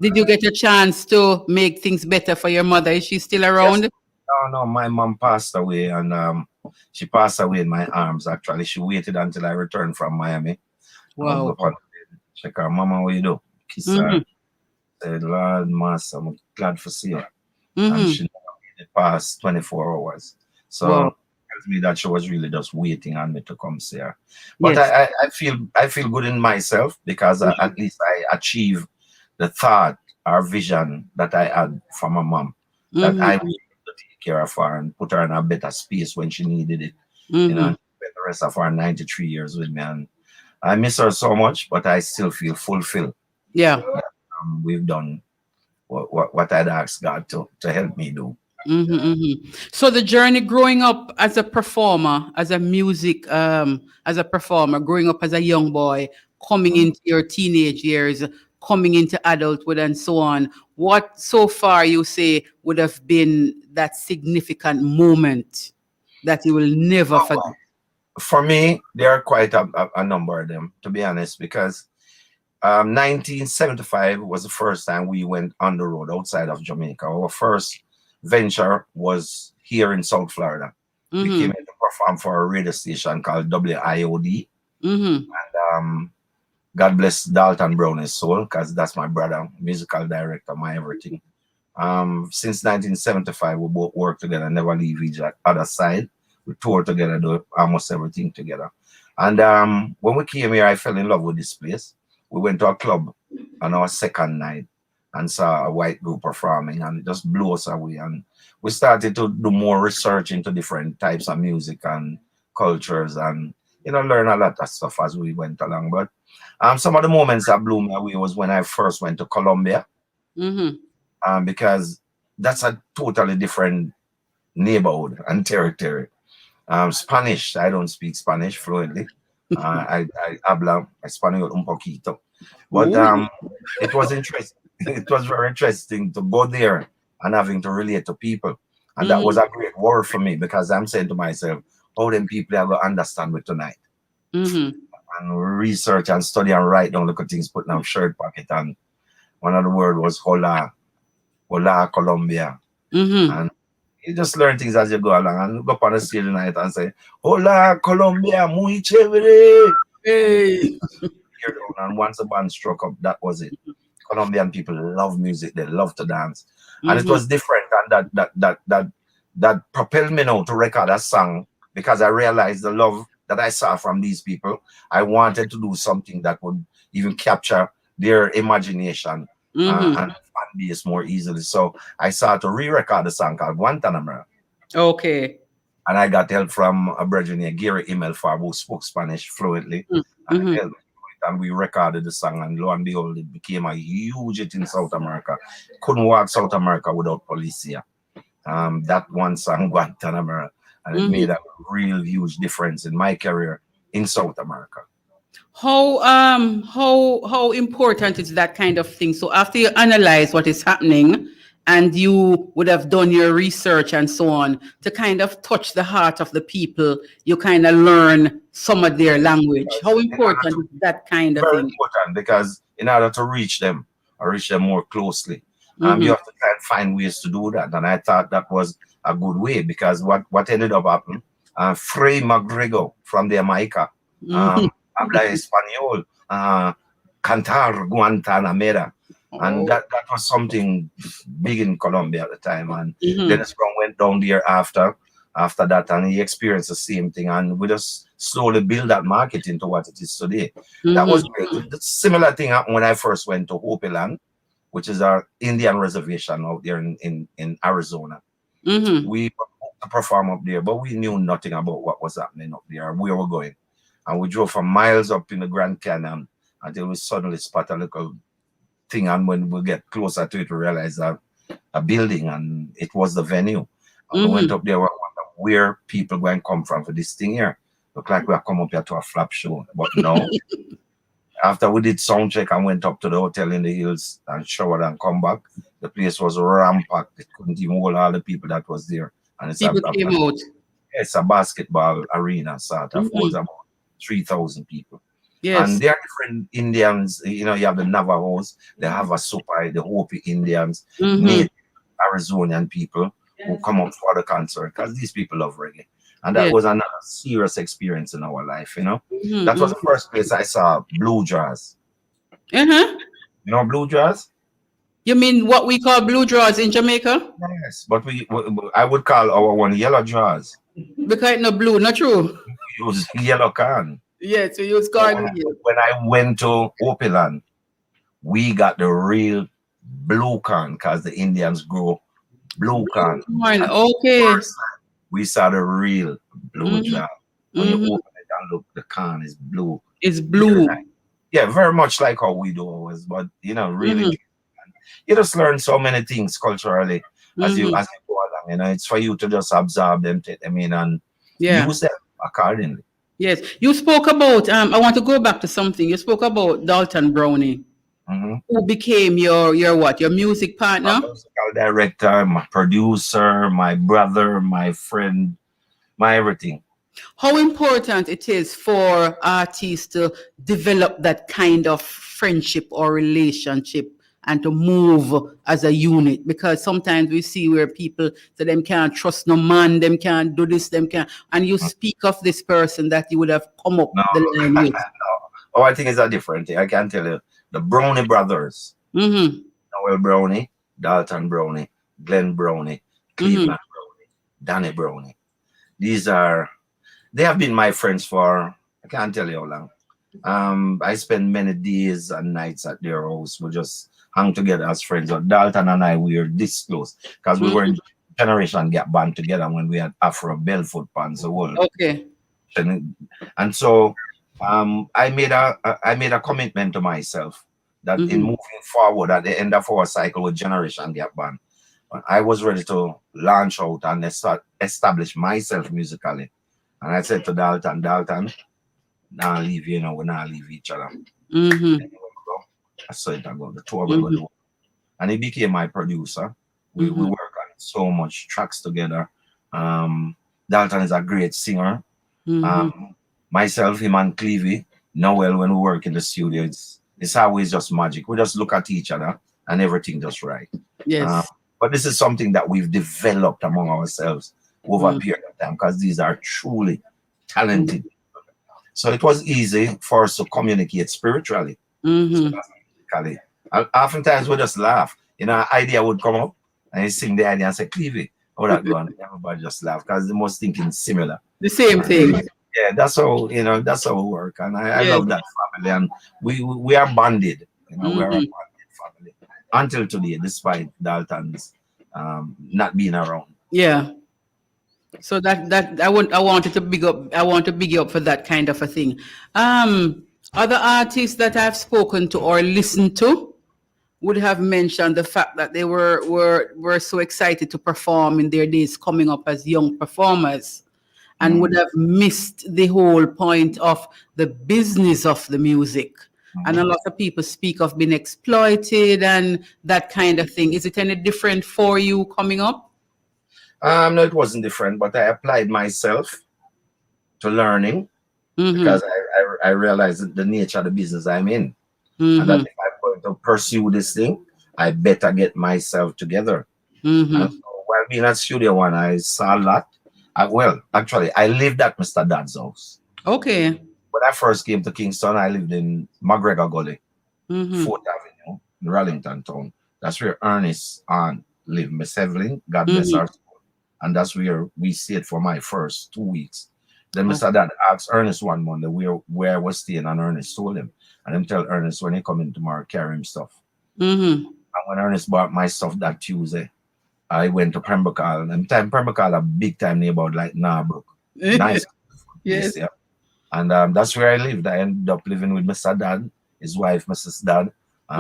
Did you get a chance to make things better for your mother? Is she still around? Yes. No, my mom passed away, and she passed away in my arms. Actually, she waited until I returned from Miami. Wow. Check her, Mama, what you do? Kiss her. Said, Lord, Master, I'm glad to see her. And she never made it past 24 hours. So Wow. tells me that she was really just waiting on me to come see her. But Yes. I feel good in myself because at least I achieved the thought or vision that I had from my mom, that I was able to take care of her and put her in a better space when she needed it. You know, and spent the rest of her 93 years with me. And I miss her so much, but I still feel fulfilled. Yeah. We've done what I'd asked God to help me do. So the journey growing up as a performer, as a performer, growing up as a young boy, coming into your teenage years, coming into adulthood and so on, what so far you say would have been that significant moment that you will never forget? For me, there are quite a number of them, to be honest, because 1975 was the first time we went on the road outside of Jamaica. Our first venture was here in South Florida. We came in to perform for a radio station called WIOD. And God bless Dalton Brown, his soul, because that's my brother, musical director, my everything. Since 1975, we both work together, never leave each other side. We tour together, do almost everything together. And when we came here, I fell in love with this place. We went to a club on our second night and saw a white group performing, and it just blew us away. And we started to do more research into different types of music and cultures, and learn a lot of stuff as we went along. But some of the moments that blew me away was when I first went to Colombia, because that's a totally different neighborhood and territory. Spanish, I don't speak Spanish fluently. I habla español un poquito, but it was interesting. It was very interesting to go there and having to relate to people, and that was a great word for me, because I'm saying to myself, "How them people are gonna understand me tonight?" And research and study and write down, look at things, put in a shirt pocket, and one of the word was "Hola, Hola, Colombia," and you just learn things as you go along, and go up on the stage tonight and say, "Hola, Colombia, muy chévere." Hey. And once the band struck up, that was it. Colombian people love music; they love to dance, and it was different. And that propelled me now to record a song, because I realized the love that I saw from these people. I wanted to do something that would even capture their imagination and fan base more easily. So I started to re-record a song called Guantanamo. Okay. And I got help from a brother named Gary Imelfar, who spoke Spanish fluently. And we recorded the song, and lo and behold, it became a huge hit in South America. Couldn't walk South America without Policia. That one song, Guantanamo, and it made a real huge difference in my career in South America. How important is that kind of thing? So after you analyze what is happening, and you would have done your research and so on to kind of touch the heart of the people, you kind of learn some of their language. How important is that kind of thing? Very important, because in order to reach them, or reach them more closely, you have to try and find ways to do that. And I thought that was a good way, because what ended up happening, Freddie McGregor from Jamaica, habla español, Cantar Guantanamera. And that was something big in Colombia at the time. And Dennis Brown went down there after that, and he experienced the same thing. And we just slowly build that market into what it is today. That was great. The similar thing happened when I first went to Hopi Land, which is our Indian reservation out there in Arizona. We were to perform up there, but we knew nothing about what was happening up there, where we were going. And we drove for miles up in the Grand Canyon until we suddenly spot a little thing. And when we get closer to it, we realize that a building, and it was the venue. And we went up there, we wondered where people going to come from for this thing here. Look like we have come up here to a flap show, but no. After we did sound check and went up to the hotel in the hills and showered and come back, the place was rampacked. It couldn't even hold all the people that was there. And it's people came out. It's a basketball arena, sort of, holds about 3,000 people. Yes. And there are different Indians. You know, you have the Navajos, they have a Supai, the Hopi Indians, Native Arizonian people who come up for the concert because these people love reggae. And that was another serious experience in our life, you know. That was the first place I saw blue jazz. You know blue jazz? You mean what we call blue jazz in Jamaica? Yes, but I would call our one yellow jazz. Because it's not blue, not true. We use yellow can. Yes, we use corn. When I went to Hopi Land, we got the real blue corn because the Indians grow blue corn. Okay. We saw the real blue jazz. When you open it and look, the corn is blue. It's blue. Yeah, very much like how we do always, but you know, really, you just learn so many things culturally as you go along. You know, it's for you to just absorb them, take them in, and use them accordingly. Yes, you spoke about. I want to go back to something. You spoke about Dalton Brownie, who became your what? Your music partner? My musical director, my producer, my brother, my friend, my everything. How important it is for artists to develop that kind of friendship or relationship and to move as a unit, because sometimes we see where people say them can't trust no man, them can't do this, them can't, and you speak of this person that you would have come up the line with. Oh, I think it's a different thing. I can tell you, the Brownie brothers, Noel Brownie, Dalton Brownie, Glenn Brownie, Cleveland Brownie, Danny Brownie. They have been my friends for, I can't tell you how long. I spent many days and nights at their house. We just hung together as friends. But Dalton and I, we were this close because we were in Generation Gap band together when we had Afro Belfoot bands the world. Okay. And so I made a commitment to myself that in moving forward at the end of our cycle with Generation Gap band, I was ready to launch out and establish myself musically. And I said to Dalton, now leave, you know, we're not leave each other. I said, I go, the tour we're going to do. And he became my producer. We work on so much tracks together. Dalton is a great singer. Myself, him and Clevie, Noel, when we work in the studio, it's always just magic. We just look at each other and everything just right. Yes. But this is something that we've developed among ourselves over a period of time because these are truly talented people. So it was easy for us to communicate spiritually. Oftentimes we just laugh. You know, an idea would come up and you sing the idea and say, Clevie, how that going? Everybody just laugh because they must thinking similar. The same thing. Yeah, that's how, you know, that's how we work. And I love that family. And we are bonded. You know, we are a bonded family. Until today, despite Dalton's not being around. Yeah. So that I wanted to big up. I want to big you up for that kind of a thing. Other artists that I've spoken to or listened to would have mentioned the fact that they were so excited to perform in their days coming up as young performers, and would have missed the whole point of the business of the music. And a lot of people speak of being exploited and that kind of thing. Is it any different for you coming up? No, it wasn't different, but I applied myself to learning because I realized the nature of the business I'm in. And that if I'm going to pursue this thing, I better get myself together. And so while being at Studio One, I saw a lot. Actually, I lived at Mr. Dad's house. Okay. When I first came to Kingston, I lived in McGregor Gully. 4th Avenue, in Rallington Town. That's where Ernest aunt lived, Miss Evelyn, God bless Mm-hmm. her soul. And that's where we stayed for my first 2 weeks. Then Oh. Mr. Dad asked Ernest one Monday where I was staying, and Ernest told him. And him tell Ernest when he come in tomorrow, carry him stuff. Mm-hmm. And when Ernest bought my stuff that Tuesday, I went to Pembroke Hall. And Pembroke Hall a big time neighborhood like Narbrook. Nice Yes. place, yeah. And that's where I lived. I ended up living with Mr. Dad, his wife, Mrs. Dad,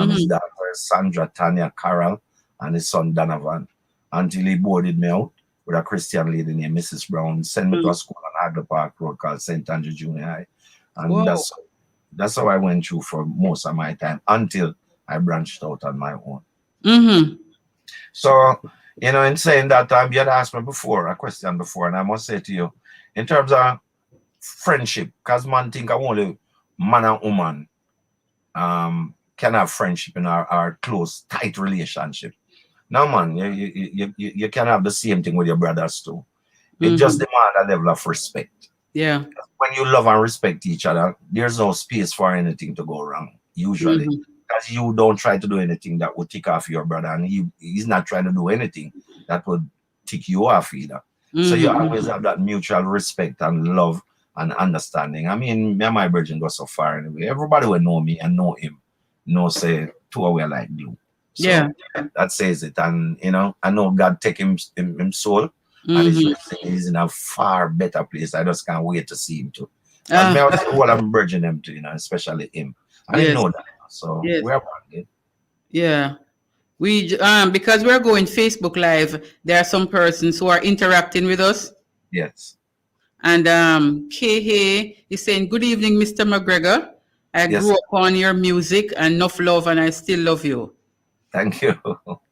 his daughter, Sandra, Tanya, Carol, and his son, Donovan, until he boarded me out with a Christian lady named Mrs. Brown, sent me to a school on Agler Park Road called St. Andrew Junior High. And Whoa. that's how I went through for most of my time until I branched out on my own. Mm-hmm. So, in saying that, you had asked me a question before, and I must say to you, in terms of friendship, because man think only man and woman can have friendship in our close, tight relationship. Now, man, you can have the same thing with your brothers too. It just demands a level of respect. Yeah. When you love and respect each other, there's no space for anything to go wrong, usually. Because you don't try to do anything that would tick off your brother, and he's not trying to do anything that would tick you off either. So you always have that mutual respect and love and understanding. I mean, me and my virgin go so far anyway. Everybody will know me and know him. Say two away like you. So Yeah. that says it. And I know God take him soul, and he's in a far better place. I just can't wait to see him too. And me also all I'm virgin him to, especially him. I didn't know that. So we're bonded. Yeah. We because we're going Facebook Live, there are some persons who are interacting with us. Yes. And Kehe is saying, "Good evening, Mr. McGregor. I grew up on your music and enough love, and I still love you." Thank you.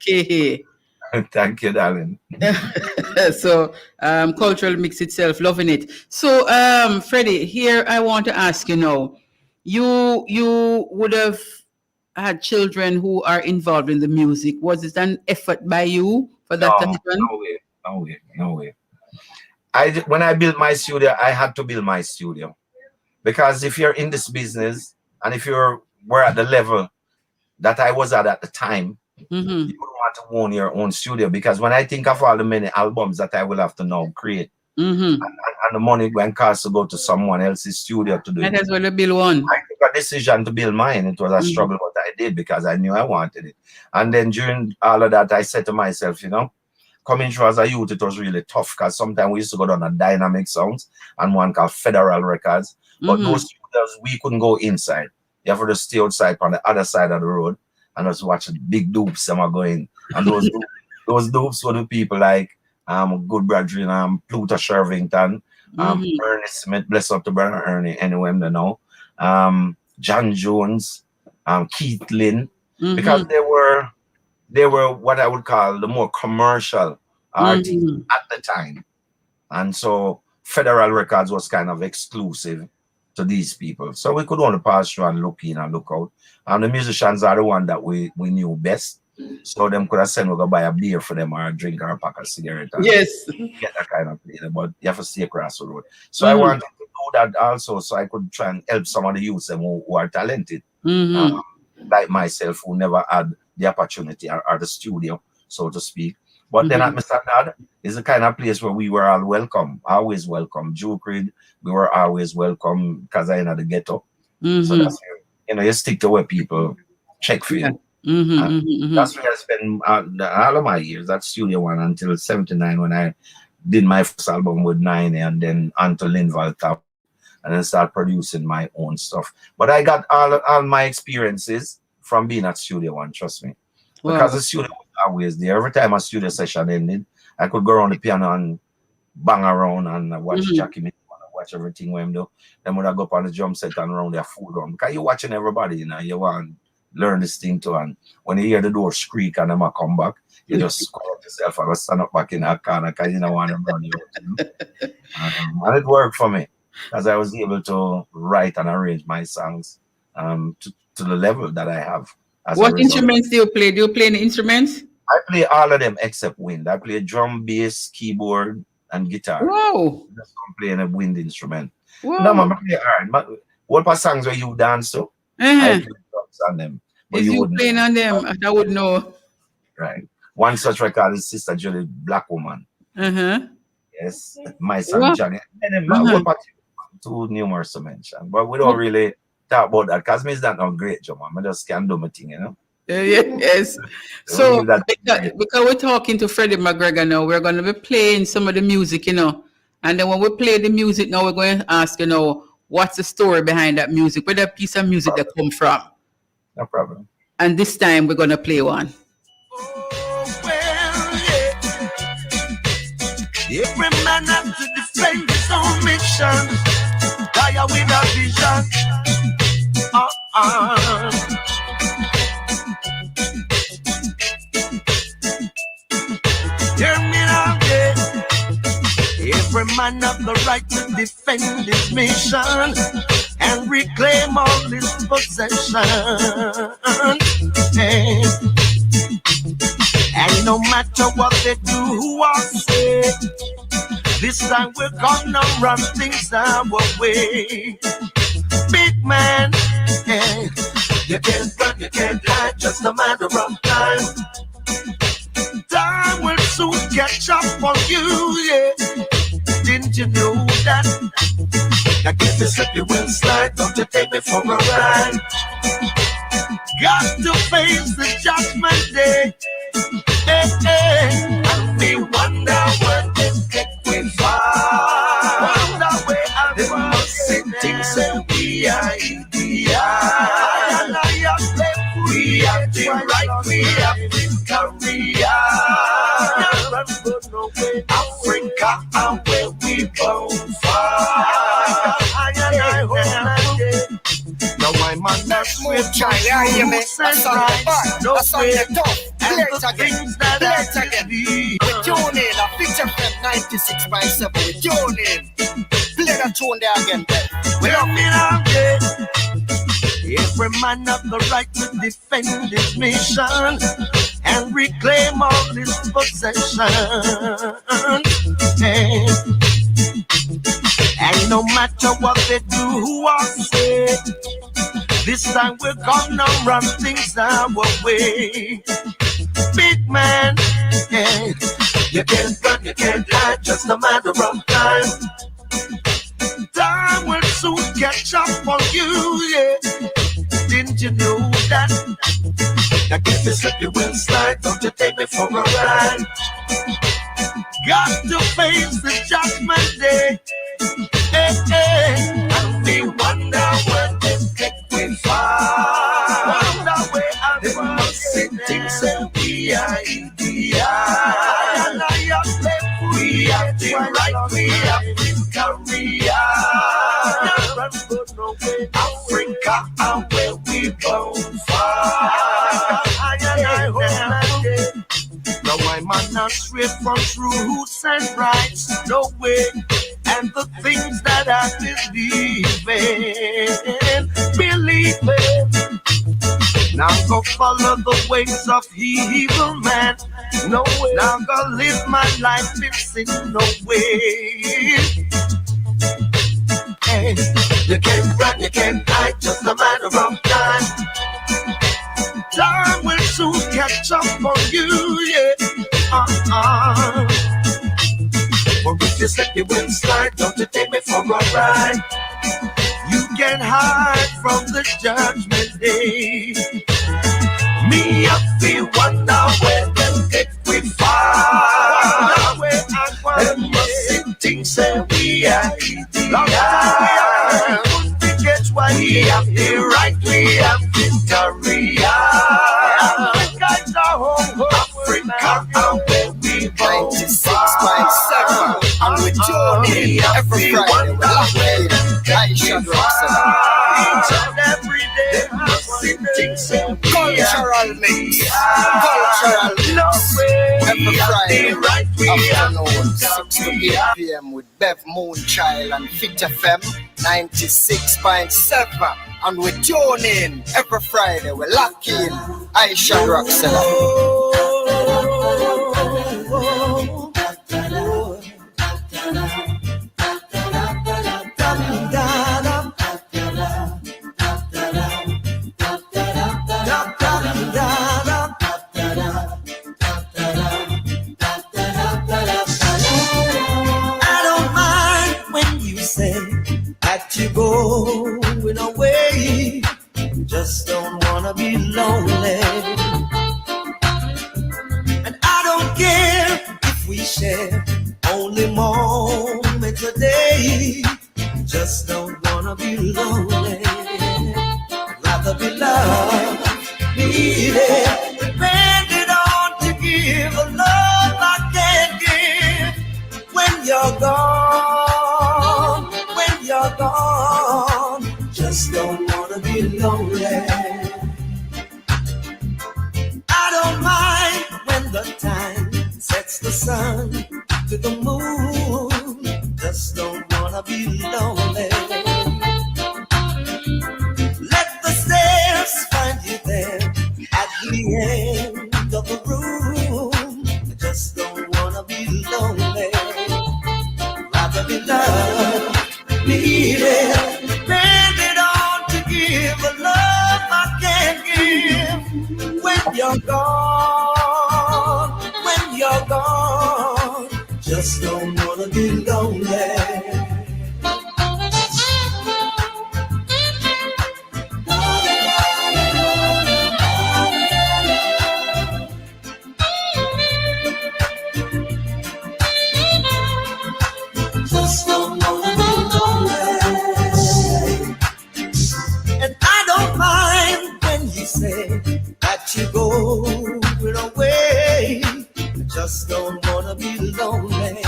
Kehe. Thank you, darling. So cultural mix itself, loving it. So Freddie, here I want to ask you now, you would have had children who are involved in the music. Was it an effort by you for that to happen? No way. When I built my studio, I had to build my studio. Because if you're in this business, and if we're at the level that I was at the time, you don't want to own your own studio. Because when I think of all the many albums that I will have to now create, and the money going cost to go to someone else's studio to do it. Might as well build one. I took a decision to build mine. It was a struggle, but I did because I knew I wanted it. And then during all of that, I said to myself, coming through as a youth, it was really tough because sometimes we used to go down a Dynamic Sounds and one called Federal Records. But those studios, we couldn't go inside. You have to just stay outside on the other side of the road and just watch the big dupes that are going. And those dupes were the people like good brethren, Pluto Shervington, Ernest Smith, bless up to brother Ernie, anyway, they know. John Jones, Keith Lynn, because they were what I would call the more commercial artists at the time. And so Federal Records was kind of exclusive to these people. So we could only pass through and look in and look out. And the musicians are the one that we knew best. So them could have sent we go buy a beer for them or a drink or a pack of cigarette. Yes. Get that kind of play. But you have to stay across the road. So I wanted to do that also so I could try and help some of the youths who are talented. Like myself, who never had the opportunity or the studio, so to speak. But then at Mr. Dad is the kind of place where we were all welcome, always welcome. Jew Creed, we were always welcome because I know the ghetto. So that's where, you stick to where people check for you. That's where I spent all of my years, that studio one, until 79 when I did my first album with Nine and then until Linval Top, and then start producing my own stuff. But I got all my experiences from being at Studio One, trust me. Because the studio was always there. Every time a studio session ended, I could go around the piano and bang around and watch Jackie Miller, watch everything when do. Then when I go up on the drum set and around their food room, because you're watching everybody, you want to learn this thing too. And when you hear the door squeak and them a come back, you just quiet yourself and stand up back in that corner because you don't want to run you out. And it worked for me because I was able to write and arrange my songs to the level that I have. What instruments do you play? Do you play any instruments? I play all of them except wind. I play drum, bass, keyboard, and guitar. Wow. Just playing a wind instrument. Wow. No, man, I play hard. What songs where you dance to? I play drums on them. But Is you wouldn't playing on them? I would know. Right. One such record is Sister Julie, Black Woman. Yes. My son Johnny. And then we'll part too numerous to mention. But we don't really talk about that because it's not no great job, man. I just can't do my thing, you know. Yes. So because we're talking to Freddie McGregor now, we're going to be playing some of the music, you know. And then when we play the music now, we're going to ask, you know, what's the story behind that music? Where that piece of music that come from? No problem. And this time we're going to play one. Oh, well, yeah. Every man has to defend his own mission. Die with a vision. Hear me now, yeah. Every man has the right to defend his mission and reclaim all his possessions. And no matter what they do or say, this time we're gonna run things our way. Big man, yeah. You can't run, you can't hide, just a matter of time. Time will soon catch up on you, yeah. Didn't you know that? That if you slip, you will slide. Don't you take me for a ride? Got to face the judgment day. Hey, hey. And we wonder what this get we far. Wonder where I was sitting, say we are we have the right, we have the career. Africa, and where we born far. Now my man, that's with child. You hear me? That's on the bar. That's on the top. Play it again. Play it again. We tune in. A picture from 96.7. We tune in. Play that tune there again. We love me now, yeah. Every man has the right to defend his mission and reclaim all his possessions. And no matter what they do or say, this time we're gonna run things our way. Big man, yeah. You can't run, you can't hide, just a matter of time. Time will soon catch up on you, yeah. Didn't you know that? That if you slip, you will slide. Don't you take me for a ride? Got to face the judgment day. Hey, hey. And we wonder where this get we far. Wonder where I'm sitting, say we are we have the right, we have the career. Africa, and where we born far. Now I'm not straight from truths and rights, no way. And the things that I believe in. Now go follow the ways of evil man. No way. Now go live my life in sin. No way. Hey, you can't run, you can't hide, just a matter of time. Time will soon catch up on you, yeah. Or if you slip, you will slide. Don't you take me for a ride? You can hide from the judgment day. Me up, we wonder where them get we far. Them must sitting, say we are we have the right, we have the career. Africa, and where we born 96.7. And we tune in every Friday. Each and every day, cultural mix. Cultural mix. Every Friday afternoon, 6 to 8 p.m. with Bev Moon Child and Fit FM 96.7. And we tune in every Friday. We lock in Aisha Roxella. moment today. Just don't wanna be lonely. I'd rather be loved, needed, depended on to give a love I can't give. When you're gone, when you're gone, just don't wanna be lonely. I don't mind when the time sets the sun to the moon. Just don't wanna be lonely. Let the stairs find you there at the end of the room. I just don't wanna be lonely. Rather be loved, needed, depended on to give a love I can't give. When you're gone, when you're gone, just don't wanna be lonely. Just don't wanna be lonely. And I don't mind when you say that you go away. I just don't wanna be lonely.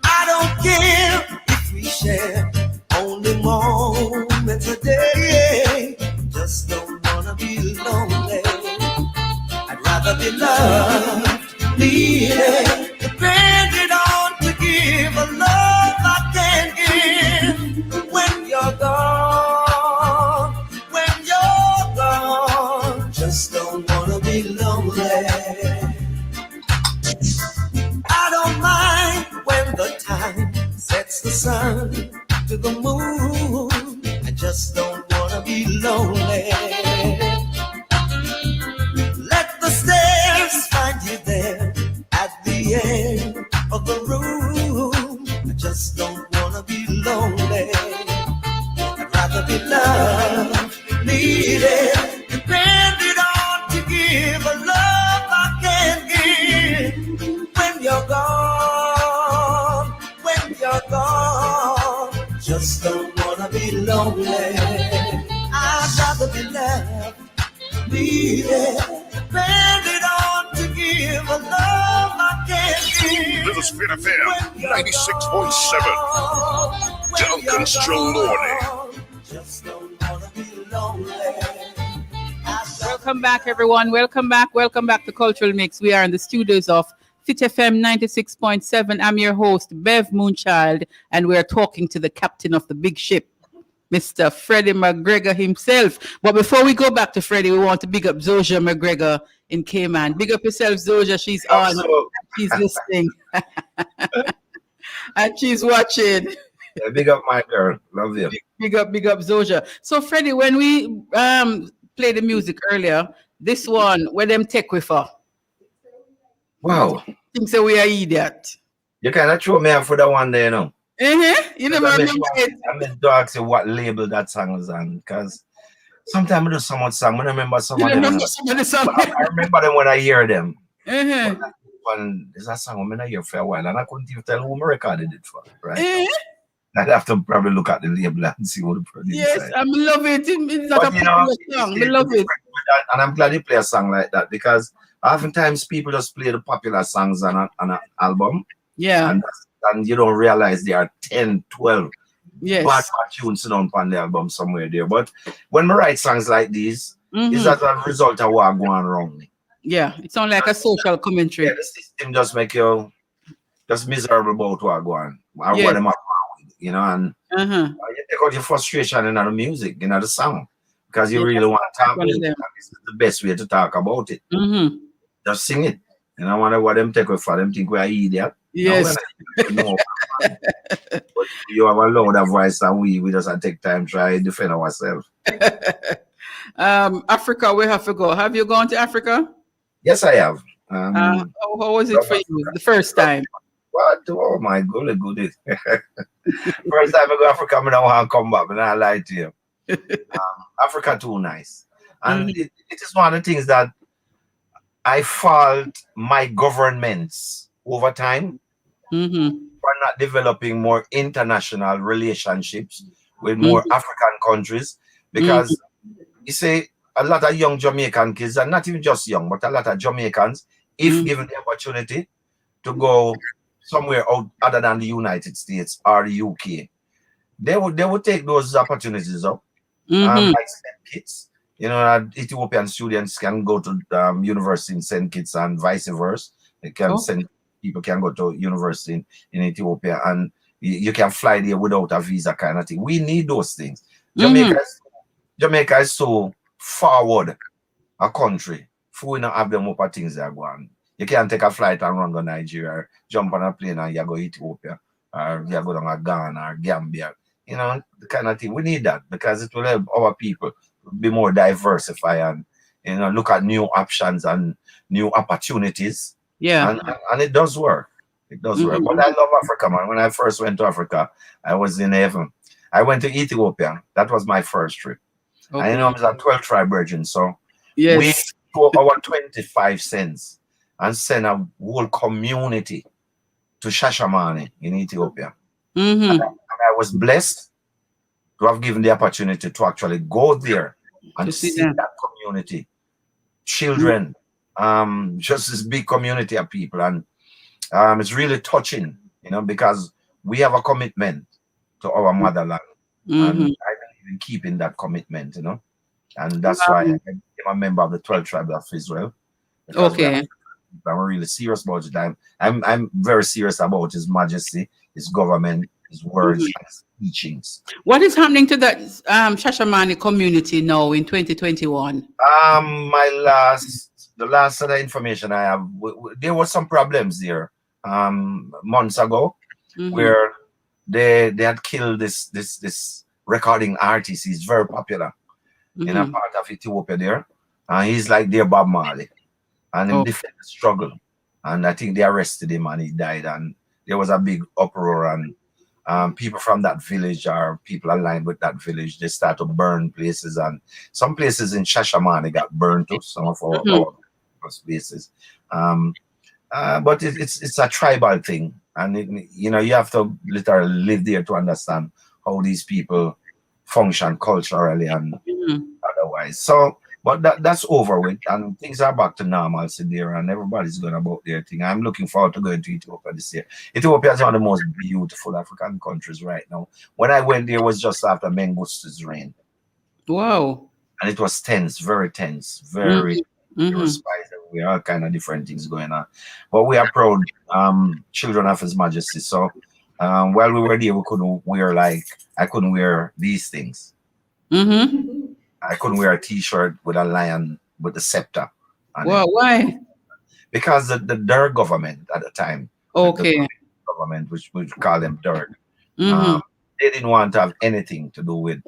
I don't care if we share only moments a day. Just don't wanna be lonely. I'd rather be loved, needed, depended on to give a love I can't give. When you're gone, when you're gone, just don't wanna be lonely. I don't mind when the time sets the sun to the moon. I just don't wanna be lonely. Let the stairs find you there at the end of the room. I just don't wanna be lonely. I'd rather be loved, needed, depended on to give a love I can't give. When you're gone, when you're gone, just don't wanna be lonely. I'd rather be loved, needed, depended on to give a love I can't give. This is Fit FM 96.7. Duncan's Trelawney. Just don't wanna be lonely. Welcome back, everyone. Welcome back. Welcome back to Cultural Mix. We are in the studios of Fit FM 96.7. I'm your host, Bev Moon Child, and we're talking to the captain of the big ship, Mr. Freddie McGregor himself. But before we go back to Freddie, we want to big up Zoja McGregor in Cayman. Big up yourself, Zoja. She's on. She's listening. And she's watching. Yeah, big up my girl. Love you. Big up Zoja. So, Freddie, when we played the music earlier, this one, where them take with her? Wow. Think so we are idiot. You kind of throw me out for that one there, you know. You never remember it. I meant to ask you what label that song was on, because sometimes I do so much song. I remember some You of them. remember some of the song? I remember them when I hear them. One is that song I'm in a year for a while, and I couldn't even tell who I recorded it for, right? I'd have to probably look at the label and see what the producer Yes, said. I love it. It's like But, a popular song. I love it. And I'm glad you play a song like that, because oftentimes people just play the popular songs on an album. Yeah. And you don't realize there are 10, 12 Yes. bad tunes on the album somewhere there. But when we write songs like these, is that a result of what going wrong? Yeah, it sounds like a social commentary. Yeah, the system just make you just miserable about what going on. Or what them are wrong, you know, and you take out your frustration in the music, in the song, because you really want to talk about it. And this is the best way to talk about it. Just sing it. And I wonder what them take with for them think we're idiot. Yes. No, but you have a louder voice than we just have to take time try to defend ourselves. Africa, we have to go. Have you gone to Africa? Yes, I have. How was it for you the first time? What? Oh my goodness. First time I go to Africa, I don't want to come back, and I lie to you. Africa too nice. And it is one of the things that I fault my governments over time. We're not developing more international relationships with more African countries because you say a lot of young Jamaican kids, and not even just young, but a lot of Jamaicans, if given the opportunity to go somewhere out other than the United States or the UK, they would take those opportunities up. Like St. Kitts, Ethiopian students can go to university in St. Kitts and vice versa. They can send people can go to university in Ethiopia, and you can fly there without a visa kind of thing. We need those things. Jamaica is so forward a country. If we not have them up things that are going. You can't take a flight and run to Nigeria, jump on a plane and you go Ethiopia, or you go down to Ghana or Gambia. The kind of thing. We need that because it will help our people be more diversified and look at new options and new opportunities. Yeah. And it does work. It does work. But I love Africa, man. When I first went to Africa, I was in heaven. I went to Ethiopia. That was my first trip. I know I was a 12 tribe virgin, so we put our 25 cents and send a whole community to Shashamane in Ethiopia. And I was blessed to have given the opportunity to actually go there and see that community, children, just this big community of people. And it's really touching, because we have a commitment to our motherland. And I believe in keeping that commitment, and that's why I became a member of the 12 tribes of Israel. I'm really serious about it. I'm very serious about His Majesty, His government, His words, and His teachings. What is happening to that Shashamane community now in 2021? The last set of information I have, there were some problems there months ago, where they had killed this recording artist. He's very popular in a part of Ethiopia there, and he's like their Bob Marley, and in the struggle, and I think they arrested him and he died, and there was a big uproar, and people from that village or people aligned with that village, they start to burn places, and some places in Shashamane got burned too, some of our places. But it's a tribal thing, and you have to literally live there to understand how these people function culturally and otherwise. So, but that's over with, and things are back to normalcy there, and everybody's going about their thing. I'm looking forward to going to Ethiopia this year. Ethiopia is one of the most beautiful African countries right now. When I went there, it was just after Mengistu's reign. Wow. And it was tense, very very spicy. We all kind of different things going on. But we are proud children of His Majesty. So while we were there, we couldn't wear I couldn't wear these things. I couldn't wear a t-shirt with a lion with the scepter. Well, why? Because their government at the time, the government, which we call them Derg, they didn't want to have anything to do with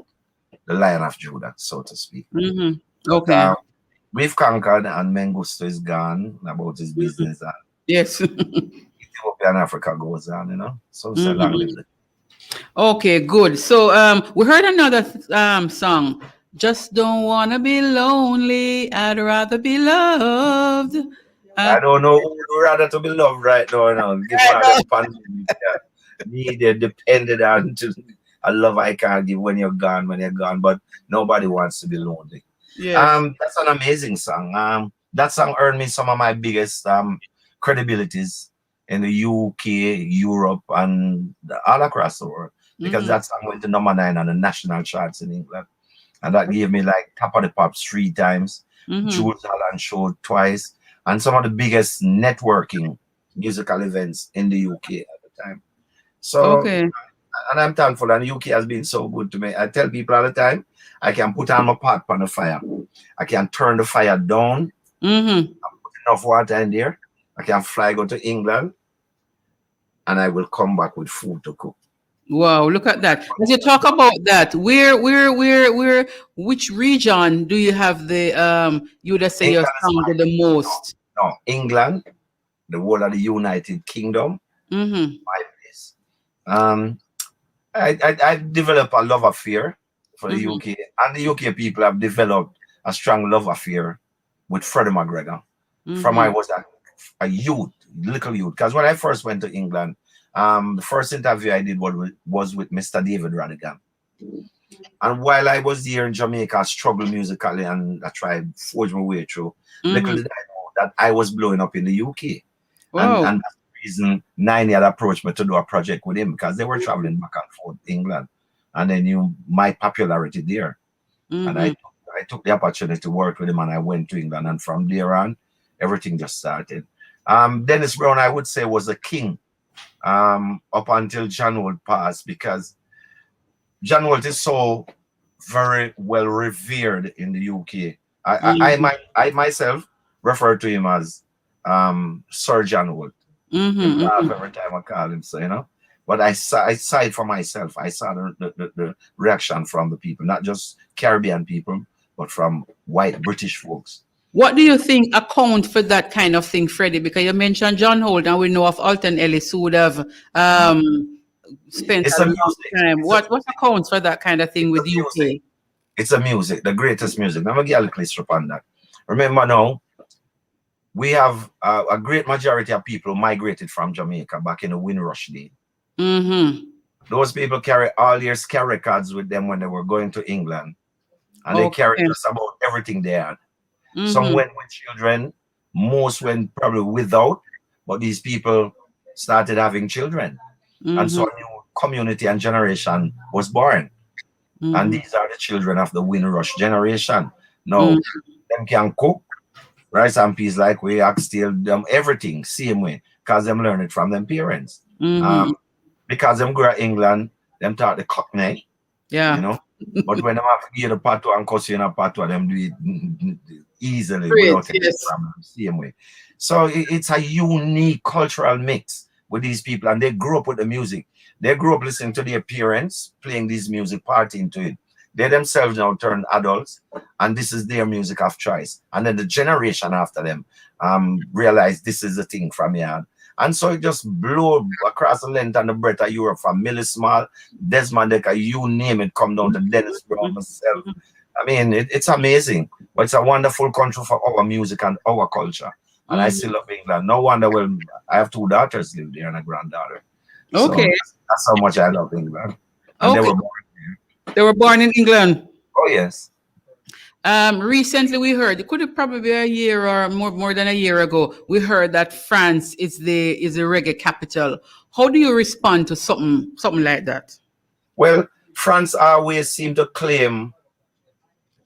the Lion of Judah, so to speak. But, we've conquered, and Mengistu is gone about his business. And yes. Ethiopia and Africa goes on, So long live it. Okay, good. So we heard another song. Just don't want to be lonely. I'd rather be loved. I don't know who would rather to be loved right now. Give one needed, depended on a love I can't give when you're gone, but nobody wants to be lonely. Yes. That's an amazing song. That song earned me some of my biggest credibilities in the UK, Europe, and all across the world, because that song went to number 9 on the national charts in England, and that gave me Top of the Pops 3 times, Jules Holland Show twice, and some of the biggest networking musical events in the UK at the time. So, and I'm thankful, and the UK has been so good to me. I tell people all the time, I can put on my pot on the fire. I can turn the fire down. And put enough water in there. I can go to England, and I will come back with food to cook. Wow, look at that. As you talk about that, which region do you have the you would say you're sounded the most? No, England, the whole of the United Kingdom, my place. I developed a love affair for the UK, and the UK people have developed a strong love affair with Freddie McGregor. From I was a youth, little youth. Because when I first went to England, the first interview I did was with Mr. David Radigan. And while I was here in Jamaica, I struggled musically and I tried to forge my way through. Little did I know that I was blowing up in the UK. And that's the reason Nine had approached me to do a project with him, because they were traveling back and forth to England. And they knew my popularity there. And I took the opportunity to work with him, and I went to England. And from there on, everything just started. Dennis Brown, I would say, was a king up until John Holt passed, because John Holt is so very well revered in the UK. I myself refer to him as Sir John Holt. Every time I call him, so, you know. But I saw it for myself. I saw the reaction from the people, not just Caribbean people, but from white British folks. What do you think account for that kind of thing, Freddie? Because you mentioned John Holt, and we know of Alton Ellis, who would have spent a lot of time. What accounts for that kind of thing with the UK? It's a music, the greatest music. I'm going to get a little clip on that. Remember now, we have a great majority of people who migrated from Jamaica back in the Windrush day. Those people carry all their scare records with them when they were going to England. And they carried just about everything they had. Some went with children, most went probably without, but these people started having children. And so a new community and generation was born. And these are the children of the Windrush generation. Now, them can cook, rice and peas like we, oxtail, them everything, same way, because them learn it from them parents. Because them grew up in England, them taught the cockney, you know. But when them have to give the patois and cuss in a patois, them do it easily without any problem, same way. So it's a unique cultural mix with these people, and they grew up with the music. They grew up listening to their parents playing this music, partying to it. They themselves now turned adults, and this is their music of choice. And then the generation after them realized this is the thing from here. And so it just blew across the length and the breadth of Europe, from Millie Small, Desmond Decker, you name it, come down to Dennis Brown myself. I mean, it's amazing. But it's a wonderful country for our music and our culture. And I still love England. No wonder, well, I have 2 daughters live there and a granddaughter. Okay. So that's how much I love England. And they were born here. They were born in England. Oh, yes. Recently, we heard, it could have probably be a year or more than a year ago, we heard that France is the reggae capital. How do you respond to something like that? Well, France always seem to claim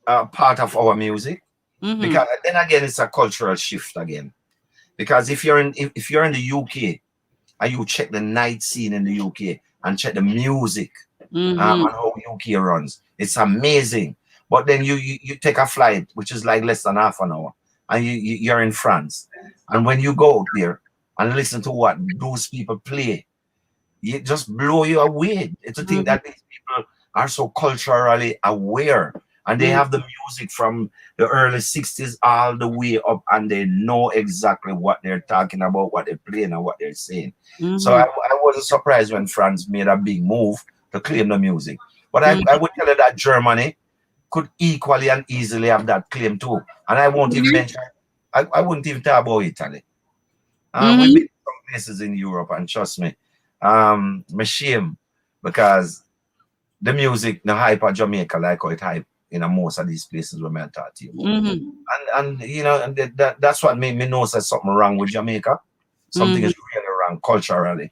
part of our music, because then again, it's a cultural shift again. Because if you're in the UK and you check the night scene in the UK and check the music and how UK runs, it's amazing. But then you take a flight, which is like less than half an hour, and you're in France. And when you go out there and listen to what those people play, it just blow you away. It's a thing that these people are so culturally aware, and they have the music from the early 60s all the way up, and they know exactly what they're talking about, what they're playing, and what they're saying. So I wasn't surprised when France made a big move to claim the music. But I would tell you that Germany could equally and easily have that claim too. And I won't even mention, I wouldn't even talk about Italy. We've been to some places in Europe, and trust me, I'm ashamed, because the music, the hype of Jamaica, like how it hype in most of these places where I'm talking about. And you know, and that's what made me know there's something wrong with Jamaica. Something is really wrong culturally.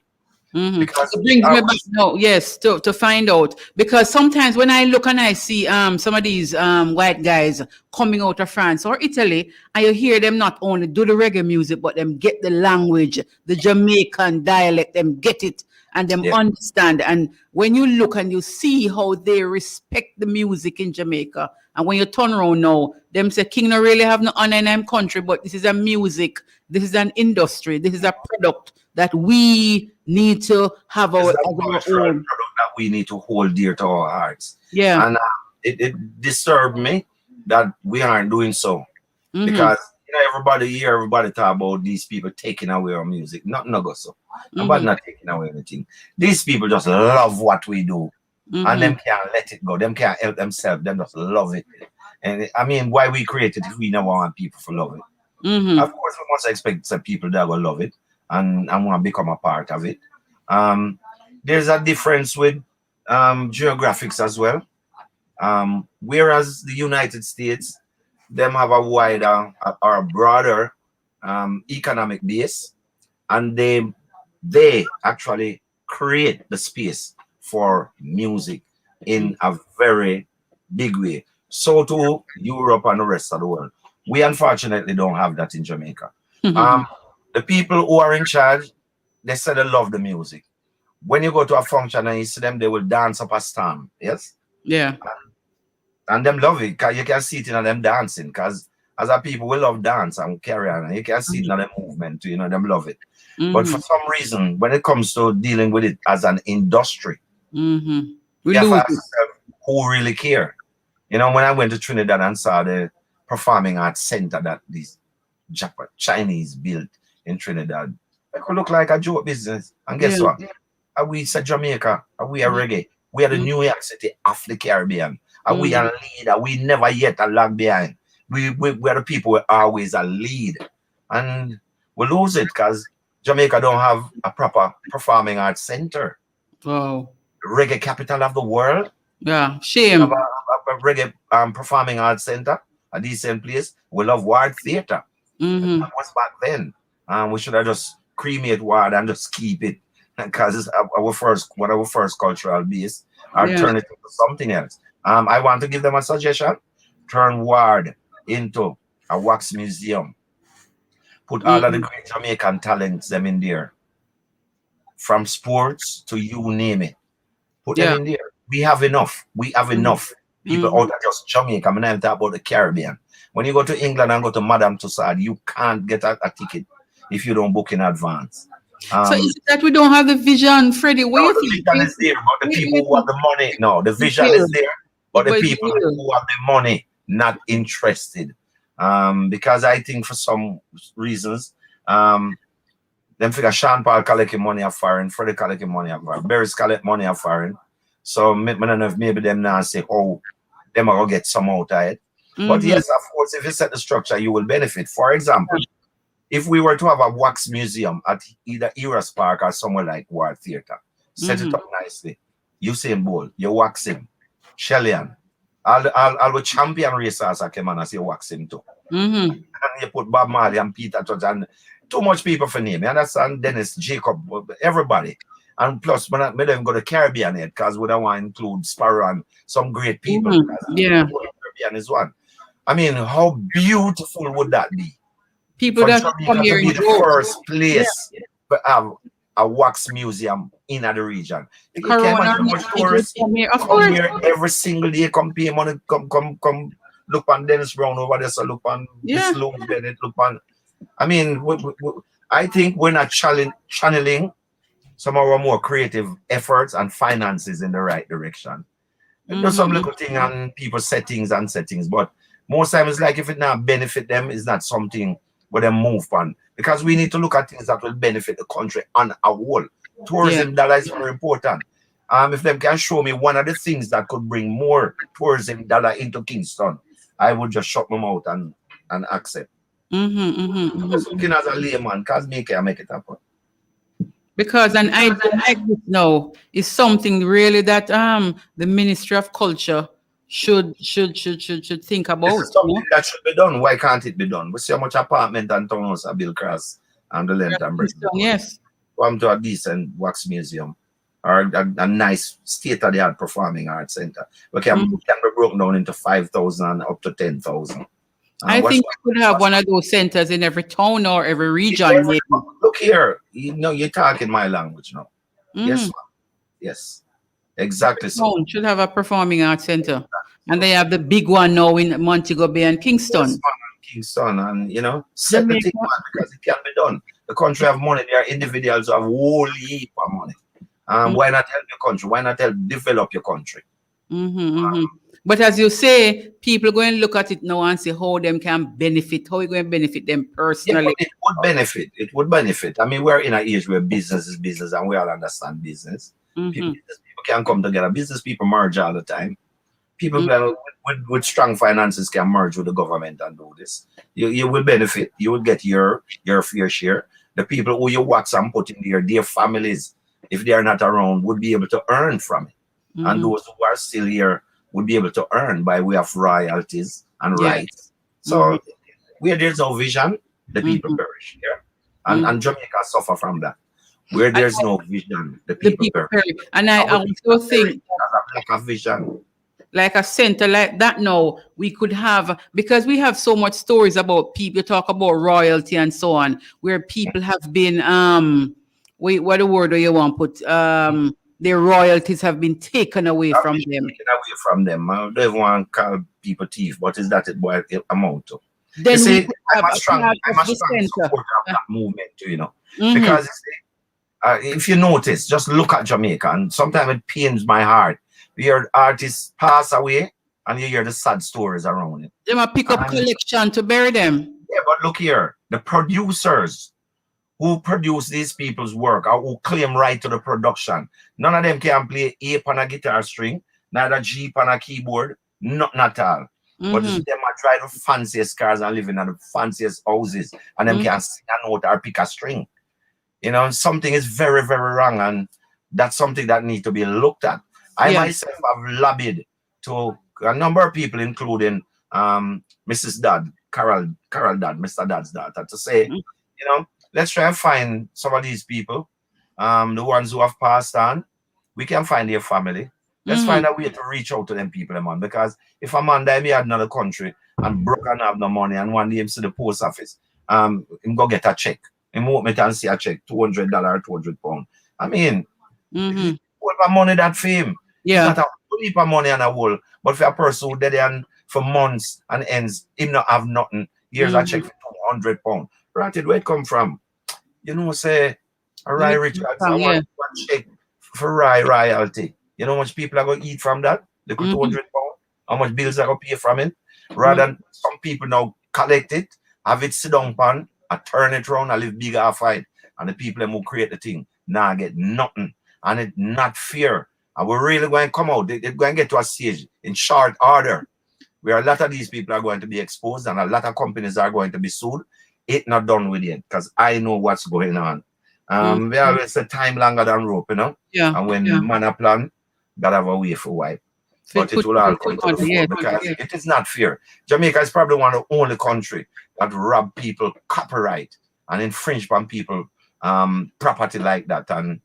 Because it brings me back now, yes, to find out, because sometimes when I look and I see some of these white guys coming out of France or Italy, and you hear them not only do the reggae music, but them get the language, the Jamaican dialect, them get it and them understand. And when you look and you see how they respect the music in Jamaica, and when you turn around now, them say King no really have no honor in them country, but this is a music, this is an industry, this is a product that we need to have our own product that we need to hold dear to our hearts. Yeah. And it disturbed me that we aren't doing so. Because you know, everybody talk about these people taking away our music. Nothing no go so. Nobody not taking away anything. These people just love what we do. And them can't let it go. Them can't help themselves. Them just love it. And I mean, why we create it if we never want people to love it? Of course, we must expect some people that will love it. and want to become a part of it. There's a difference with geographics as well. Whereas the United States, them have a wider or a broader economic base, and they actually create the space for music in a very big way. So too Europe and the rest of the world. We unfortunately don't have that in Jamaica. The people who are in charge, they say they love the music. When you go to a function and you see them, they will dance up a storm. Yes? Yeah. And them love it, because you can see it in them dancing, because as a people, we love dance and carry on, and you can see it in them movement, them love it. But for some reason, when it comes to dealing with it as an industry, you have to ask yourself, who really care? When I went to Trinidad and saw the Performing Arts Center that these Chinese built in Trinidad, it could look like a joke business. And guess what? Are we Jamaica? Are we a reggae? We are the New York City of the Caribbean. Are we a leader? We never yet a lag behind. We are the people who are always a lead. And we lose it because Jamaica don't have a proper performing arts center. Wow. Reggae capital of the world. Yeah, shame. Have a reggae performing arts center, a decent place. We love Ward Theatre. That was back then. We should have just cremate Ward and just keep it, because it's our first cultural base, or turn it into something else. I want to give them a suggestion. Turn Ward into a wax museum. Put all of the great Jamaican talents them in there. From sports to you name it. Put them in there. We have enough. We have enough people out of just Jamaica. I'm not talking about the Caribbean. When you go to England and go to Madame Tussauds, you can't get a ticket if you don't book in advance. So is it that we don't have the vision, Freddie? No, the vision is there, but the people who have the money, no, the vision is there, but the people who have the money, not interested. Because I think for some reasons, them figure Sean Paul collecting money of foreign, Freddie collecting money of foreign, Barry's collect money of foreign. So I don't know if maybe them now say, oh, them are going to get some out of it. But yes, of course, if you set the structure, you will benefit. For example, if we were to have a wax museum at either Eras Park or somewhere like Ward Theatre, set it up nicely. Usain Bolt, you wax him. Shellian, all the champion racers that came on as you wax him too. And you put Bob Marley and Peter Tosh and too much people for name. You understand? Dennis, Jacob, everybody. And plus, when I don't go to Caribbean yet, because we don't want to include Sparrow and some great people. Caribbean is one. I mean, how beautiful would that be? People that come here be the first place to have a wax museum in the region. You can imagine how much tourists come here every single day, come pay money, come look on Dennis Brown over there, so look on Miss Lou Bennett, look on. I mean, I think we're not channeling some of our more creative efforts and finances in the right direction. There's some little thing on people's settings, but most times it's like if it not benefit them, it's not something where they move on. Because we need to look at things that will benefit the country on a whole. Tourism dollar is very important. If they can show me one of the things that could bring more tourism dollar into Kingston, I would just shut my mouth and accept. Just looking as a layman, because me can make it happen. Because an idea like this now is something really that the Ministry of Culture should think about. This is something that should be done. Why can't it be done? We see how much apartment and townhouse are built across and the length and breadth. Yes. Come to a decent wax museum or a nice state-of-the-art performing arts center. We can be broken down into 5,000 up to 10,000. I think we could have one of those centers in every town or every region. Look here, you're talking my language now. Yes, ma'am. Yes, exactly. So should have a performing arts center, and they have the big one now in Montego Bay and Kingston. Yes, Kingston, and set the thing, man, because it can be done. The country have money. There are individuals who have whole heap of money. Why not help your country? Why not help develop your country? But as you say, people go and look at it now and see how them can benefit, how it going to benefit them personally. Yeah, it would benefit. It would benefit. I mean, we're in an age where business is business and we all understand business. People can come together. Business people merge all the time. People with strong finances can merge with the government and do this. You will benefit. You will get your fair share. the people who you watch and put in there, their families, if they are not around, would be able to earn from it. And those who are still here would be able to earn by way of royalties and rights. So where there's no vision, the people perish. And Jamaica suffer from that. Where there's no vision, the people perish. And I also think lack of vision. Like a center like that now, we could have, because we have so much stories about people, talk about royalty and so on, where people have been, wait, what the word do you want to put? Their royalties have been taken away from them. Taken away from them. I don't want to call people thief, but is that it amount to? Then you see, I'm a strong supporter of that movement too, you know. Because you see, if you notice, just look at Jamaica, and sometimes it pains my heart. You hear artists pass away, and you hear the sad stories around it. They might pick up collection to bury them. Yeah, but look here, the producers who produce these people's work or who claim right to the production, none of them can play A on a guitar string, neither G on a keyboard, nothing at all. But them are drive the fanciest cars and living in the fanciest houses, and them can sing a note or pick a string. You know, something is very, very wrong, and that's something that needs to be looked at. I myself have lobbied to a number of people, including Mrs. Dodd, Carol Dodd, Mr. Dodd's daughter, to say, you know, let's try and find some of these people, the ones who have passed on. We can find their family. Let's find a way to reach out to them people, man. Because if a man die me at another country and broke and have no money, and one day him to the post office, him go get a check. Him open it and see a check, $200 or £200. I mean, what about money that for him? Yeah. It's not a heap of money on a wall, but for a person who did it for months and ends, him not have nothing. Here's a check for £200. Right, where it come from? You know, say a Rai Richards, one check for royalty. You know how much people are going to eat from that? They could £200. How much bills are going to pay from it? Rather than some people now collect it, have it sit down pan, and turn it around and live bigger fight. And the people who create the thing now get nothing. And it's not fair. And we're really going to come out. They're going to get to a stage in short order where a lot of these people are going to be exposed and a lot of companies are going to be sued. It's not done with it because I know what's going on. We always say time longer than rope, you know? Yeah. And when man a plan, gotta have a way for wipe. But it will all come to the fore because it is not fair. Jamaica is probably one of the only country that rob people copyright and infringe on people property like that. And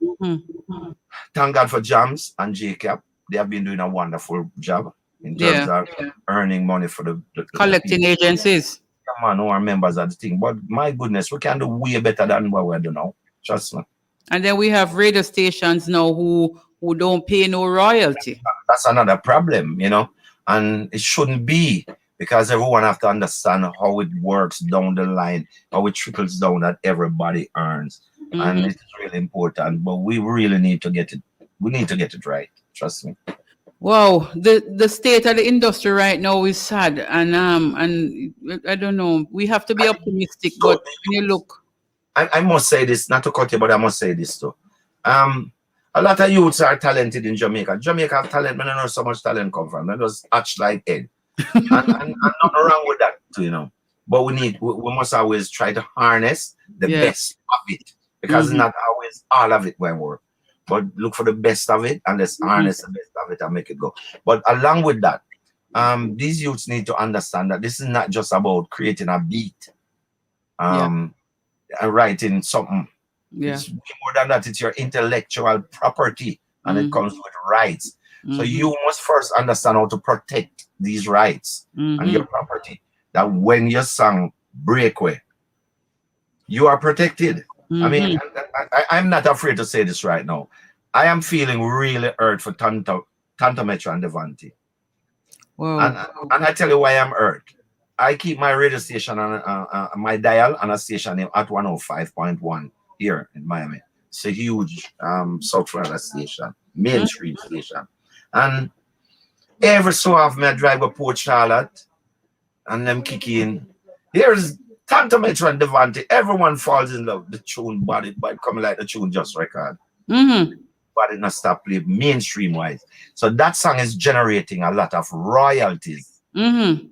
thank God for Jams and Jacob. They have been doing a wonderful job in terms of earning money for the collecting agencies. Come on, who are members of the thing. But my goodness, we can do way better than what we do now. Trust me. And then we have radio stations now who don't pay no royalty. That's another problem, you know, and it shouldn't be because everyone have to understand how it works down the line, how it trickles down that everybody earns. And it's really important, but we really need to get it. We need to get it right. Trust me. Wow, the state of the industry right now is sad, and I don't know. We have to be optimistic, but when you look, I must say this, not to cut you, but I must say this too. A lot of youths are talented in Jamaica. Jamaica have talent, but I don't know so much talent come from. That was hatch like egg. and nothing wrong with that, you know. But we must always try to harness the best of it. Because not always all of it won't work. But look for the best of it and let's harness the best of it and make it go. But along with that, these youths need to understand that this is not just about creating a beat and writing something. It's way more than that. It's your intellectual property and it comes with rights. So you must first understand how to protect these rights and your property. That when your song breakaway, you are protected. I mean, I'm not afraid to say this right now. I am feeling really hurt for Tanto Metro and Devante. Wow. And I tell you why I'm hurt. I keep my radio station on my dial on a station name at 105.1 here in Miami. It's a huge South Florida station, mainstream station. And every so often I drive a Port Charlotte and them kick in. Here's Tanto Metro and Devante. Everyone falls in love. The tune body coming like the tune just record. But it not stop playing mainstream wise. So that song is generating a lot of royalties. And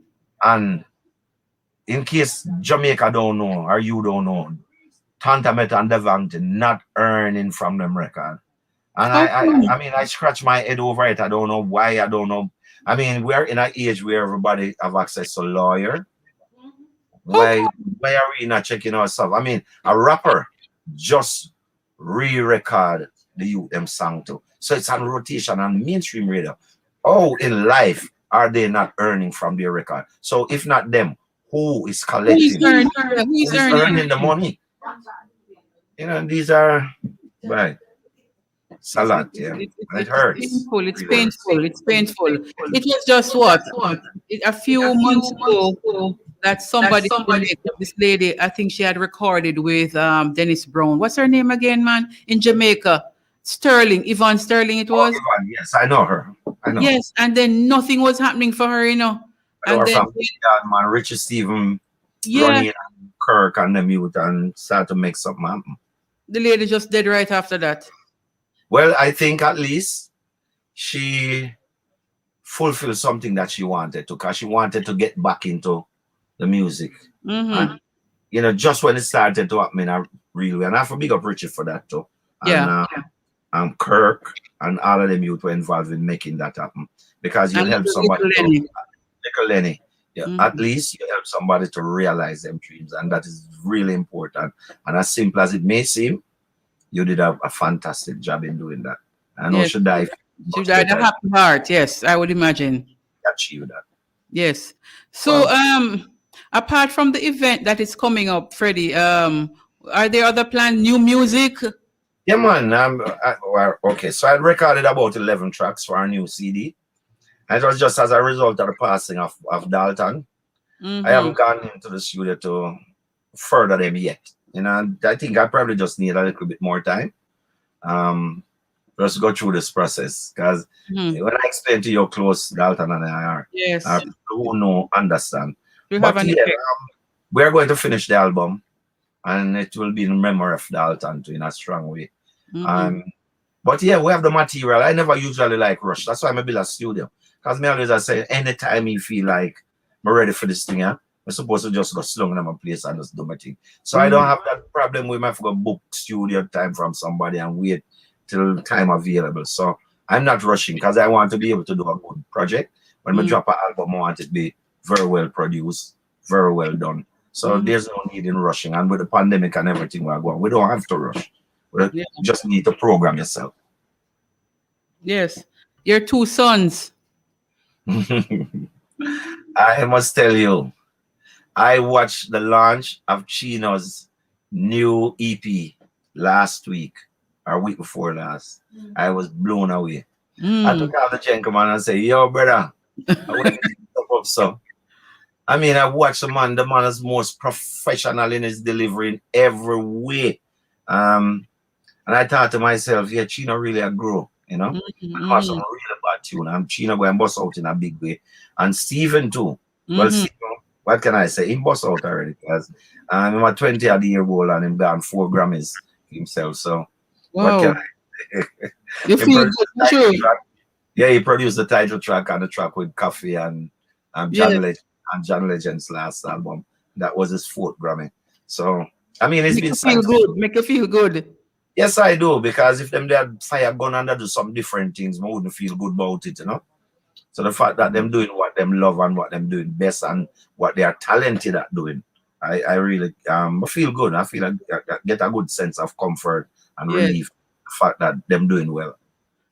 in case Jamaica don't know or you don't know, Tantamet and Devante not earning from them record. And How come? I mean, I scratch my head over it. I don't know why. I don't know. I mean, we're in an age where everybody have access to lawyer. How Why are we not checking our stuff? I mean, a rapper just re-record the youth them song too. So it's on rotation on mainstream radio. Oh, in life are they not earning from their record? So if not them, who is collecting? Who is earning? The money? You know, these are right. It's a lot, yeah. And it hurts. Painful. It's Really hurts. painful. It's painful. It was just what a few months ago that somebody from Jamaica, this lady, I think she had recorded with Dennis Brown. What's her name again, man? In Jamaica, Sterling, Yvonne Sterling. It was. Yvonne, yes, I know her. I know. Yes, and then nothing was happening for her, you know. I know And her then from man, Richard Stephen, yeah, Ronnie and Kirk and them youth and start to make something happen. the lady just dead right after that. Well, I think at least she fulfilled something that she wanted to, because she wanted to get back into the music. And, you know, just when it started to happen in a real way. And I have to big up Richard for that too. And Kirk and all of them youth were involved in making that happen. Because you help somebody. Little Lenny. Yeah, at least you help somebody to realize them dreams. And that is really important. And as simple as it may seem, you did a fantastic job in doing that. I know she died. She died a happy heart. Yes, I would imagine. Achieve that. Yes. So, apart from the event that is coming up, Freddie, are there other plans? New music? Yeah, man. Okay, so I recorded about 11 tracks for our new CD. And it was just as a result of the passing of Dalton. I haven't gone into the studio to further them yet. You know, I think I probably just need a little bit more time. Just go through this process. Because when I explain to you how close Dalton and I are, people who know understand. But yeah, we're going to finish the album, and it will be in memory of Dalton too, in a strong way. But yeah, we have the material. I never usually like rush. That's why I build a studio. Because me always I say, anytime you feel like I'm ready for this thing, yeah, I'm supposed to just go slung in my place and just do my thing. So I don't have that problem with my go book studio time from somebody and wait till time available. So I'm not rushing because I want to be able to do a good project. When I drop an album, I want it to be very well produced, very well done. So there's no need in rushing. And with the pandemic and everything we're going, we don't have to rush. We just need to program yourself. Yes. Your two sons. I must tell you, I watched the launch of Chino's new EP last week or week before last. I was blown away. I took out the gentleman and said, yo, brother, I mean, I watched the man is most professional in his delivery in every way. And I thought to myself, yeah, Chino really a grow, you know? I got some really bad tune. And Chino going to bust out in a big way. And Stephen too. Well, Stephen, what can I say? He bust out already because I'm a 20-year-old and him got 4 Grammys himself. So what can I say? You feel good, sure. Yeah, he produced the title track and the track with Coffee and John Legend's last album. That was his 4th Grammy. So I mean, it's been feel good. Make you feel good. Yes, I do, because if them they had fire gun and they do some different things, I wouldn't feel good about it, you know. So the fact that them doing what them love and what them doing best and what they are talented at doing, I really I feel good. I feel I get a good sense of comfort and relief. The fact that them doing well.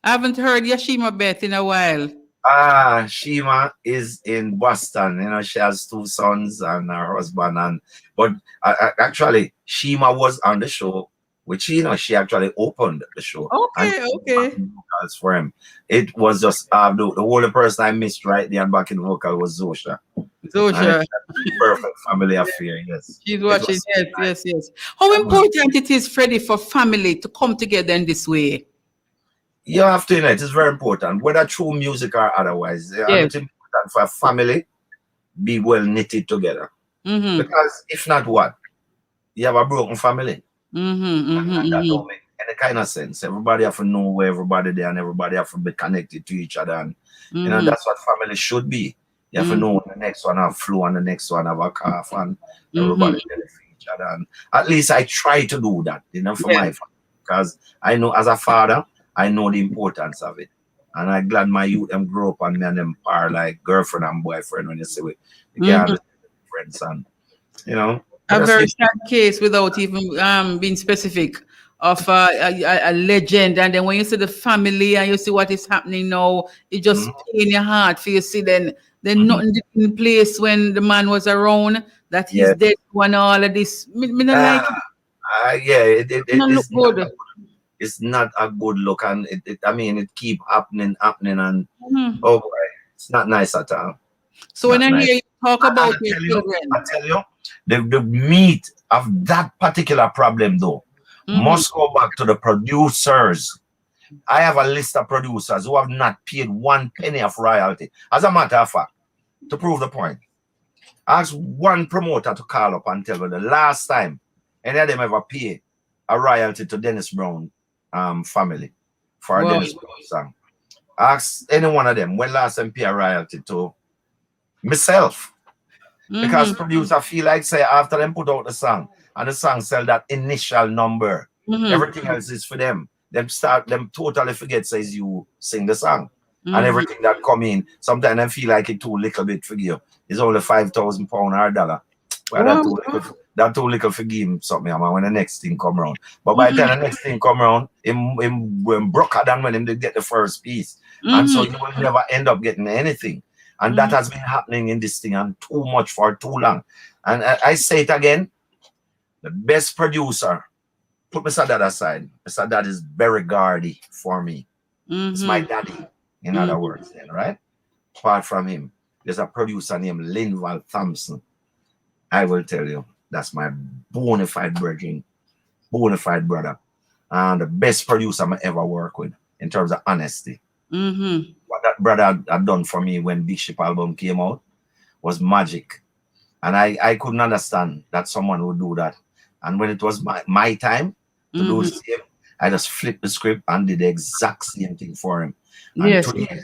I haven't heard Yashima Beth in a while. Shima is in Boston. You know, she has 2 sons and her husband. But actually, Shima was on the show, which, you know, she actually opened the show. Okay. For him, it was just the only person I missed right there and back in the vocal was Zosha. Perfect family affair. Yes, she's watching. Yes. How important it is, Freddie, for family to come together in this way? You have to, you know, it is very important, whether through music or otherwise. It's important for a family be well knitted together. Because if not, what? You have a broken family. And that don't make any kind of sense. Everybody have to know where everybody there and everybody have to be connected to each other. And you know, that's what family should be. You have to know when the next one have flu and the next one have a cough and everybody benefit each other. And at least I try to do that, for my family. Because I know as a father, I know the importance of it. And I'm glad my youth them grow up and me and them are like girlfriend and boyfriend when you say we can't understand the difference. And, a very sad case without even being specific of a legend. And then when you see the family and you see what is happening now, it just pain your heart for you see then nothing in place when the man was around, that he's dead and all of this. Me not like it. It's not good. It's not a good look, and it keep happening, and oh boy, it's not nice at all. So when I hear you talk about your children, I tell you, the meat of that particular problem though must go back to the producers. I have a list of producers who have not paid 1 penny of royalty. As a matter of fact, to prove the point, ask one promoter to call up and tell me the last time any of them ever pay a royalty to Dennis Brown family for a Dennis Brown song. Ask any one of them when last time pay a royalty to myself. Because producer feel like say after them put out the song and the song sell that initial number, everything else is for them. Them totally forget says you sing the song. And everything that come in, sometimes I feel like it too little bit for you. It's only £5,000 or $1. Well, that too little for give him something when the next thing come around. But by the time the next thing come around, him broker than when him they get the first piece. And so you will never end up getting anything. And that has been happening in this thing and too much for too long. And I say it again, the best producer, put Mr. Dad aside. Mr. Dad is very guardy for me. It's my daddy, in other words, then, right? Apart from him, there's a producer named Linval Thompson. I will tell you, that's my bona fide virgin, bona fide brother. And the best producer I ever work with in terms of honesty. What that brother had done for me when Big Ship album came out was magic. And I couldn't understand that someone would do that. And when it was my time to do the same, I just flipped the script and did the exact same thing for him. And today,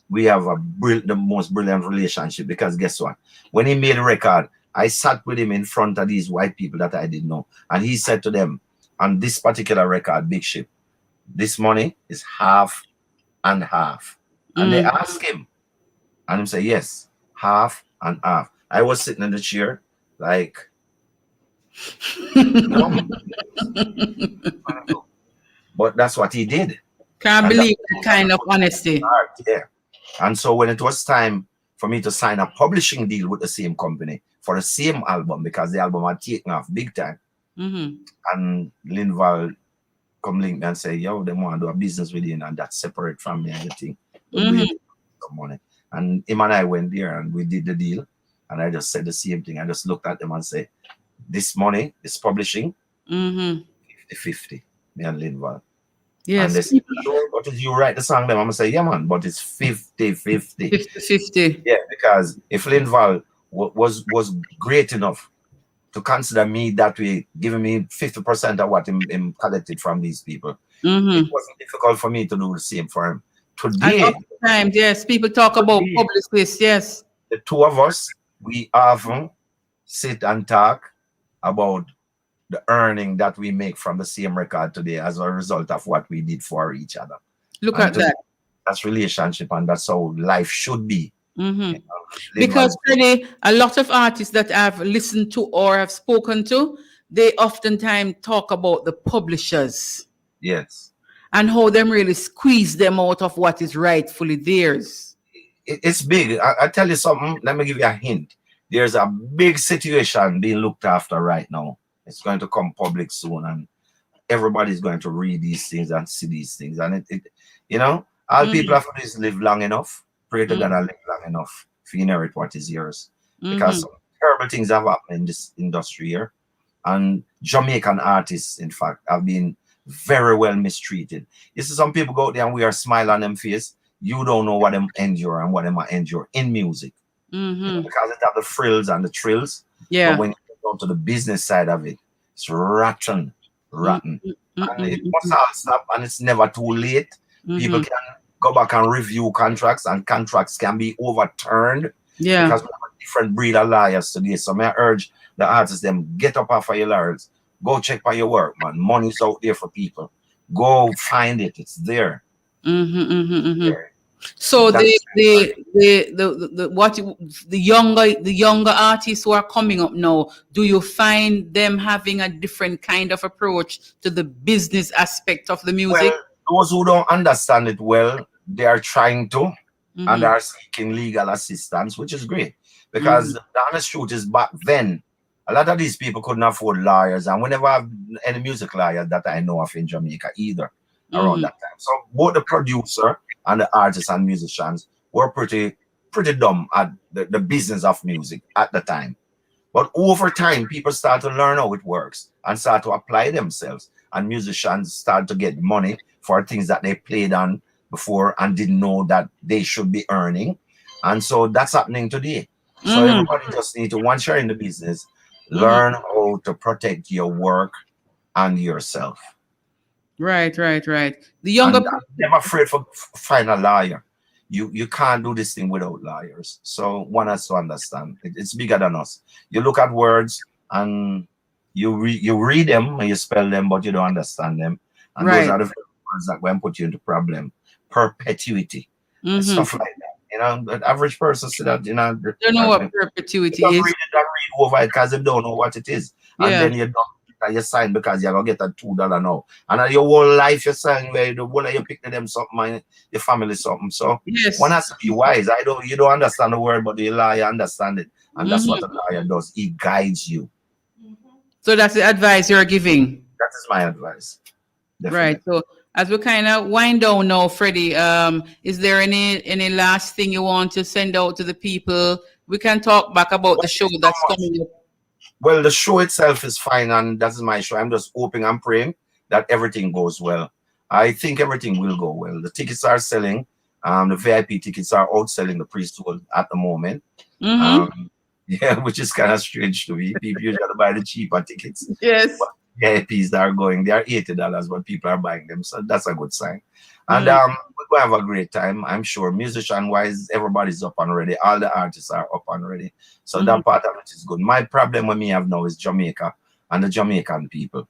we have the most brilliant relationship because guess what? When he made a record, I sat with him in front of these white people that I didn't know. And he said to them, on this particular record, Big Ship, this money is half and half. And they asked him, and he said, yes, half and half. I was sitting in the chair like, no. But that's what he did. Can't believe that kind of honesty. Yeah. And so when it was time for me to sign a publishing deal with the same company for the same album, because the album had taken off big time, and Linval come link me and say, yo, they want to do a business with you, and that's separate from me and everything. Some money. And him and I went there and we did the deal. And I just said the same thing. I just looked at them and said, this money is publishing 50-50, me and Linval. Yes. And they said, what did you write the song? Then I'm going to say, yeah, man, but it's 50-50. 50-50. Yeah, because if Linval was great enough to consider me that way, giving me 50% of what him collected from these people, it wasn't difficult for me to do the same for him. Today, times, yes, people talk about publicists, yes. The two of us, we often sit and talk about the earning that we make from the same record today as a result of what we did for each other. Look at that. That's relationship, and that's how life should be. Because Freddie, a lot of artists that I've listened to or have spoken to, they oftentimes talk about the publishers. Yes. And how them really squeeze them out of what is rightfully theirs. It's big. I tell you something. Let me give you a hint. There's a big situation being looked after right now. It's going to come public soon, and everybody's going to read these things and see these things. And all people have to live long enough. Pray to God and live long enough to inherit what is yours. Because some terrible things have happened in this industry here. And Jamaican artists, in fact, have been very well mistreated. You see some people go out there and wear a smile on them face. You don't know what them endure and what them endure in music. Because it have the frills and the trills. Yeah. But when you get down to the business side of it, it's rotten. And it must all stop, and it's never too late. People can go back and review contracts, and contracts can be overturned. Yeah. Because different breed of liars today. So may I urge the artists them get up off of your laurels. Go check by your work, man. Money's out there for people. Go find it. It's there. There. So That's the younger artists who are coming up now, do you find them having a different kind of approach to the business aspect of the music? Well, those who don't understand it well, they are trying to, and they are seeking legal assistance, which is great. Because the honest truth is, back then, a lot of these people couldn't afford lawyers, and we never have any music lawyer that I know of in Jamaica either around that time. So both the producer and the artists and musicians were pretty dumb at the business of music at the time. But over time, people start to learn how it works and start to apply themselves. And musicians start to get money for things that they played on before and didn't know that they should be earning. And so that's happening today. So everybody just need to, once you're in the business, learn how to protect your work and yourself. Right. The younger people, never afraid for find a lawyer. You can't do this thing without lawyers. So one has to understand it's bigger than us. You look at words and you read them and you spell them, but you don't understand them. And those are the words that will put you into problem. Perpetuity, and stuff like that. You know, the average person see that, you know, don't know what perpetuity is. Read over it because they don't know what it is. And then you don't. You sign because you're gonna get a $2 now, and your whole life you sign where the whole you pick to them something and your family something. So one has to be wise. You don't understand the word, but the lawyer understand it, and that's what a lawyer does. He guides you. So that's the advice you're giving. That is my advice. Definitely. Right. So as we kind of wind down now, Freddie, is there any last thing you want to send out to the people? We can talk back about the show that's coming up. Well, the show itself is fine, and that's my show. I'm just hoping and praying that everything goes well. I think everything will go well. The tickets are selling. The VIP tickets are outselling the pre-sold at the moment. Yeah, which is kind of strange to me. People usually buy the cheaper tickets. Yes. But VIPs that are going, they are $80, but people are buying them. So that's a good sign. And we're going to have a great time. I'm sure musician-wise, everybody's up and ready. All the artists are up and ready. So that part of it is good. My problem with me have now is Jamaica and the Jamaican people.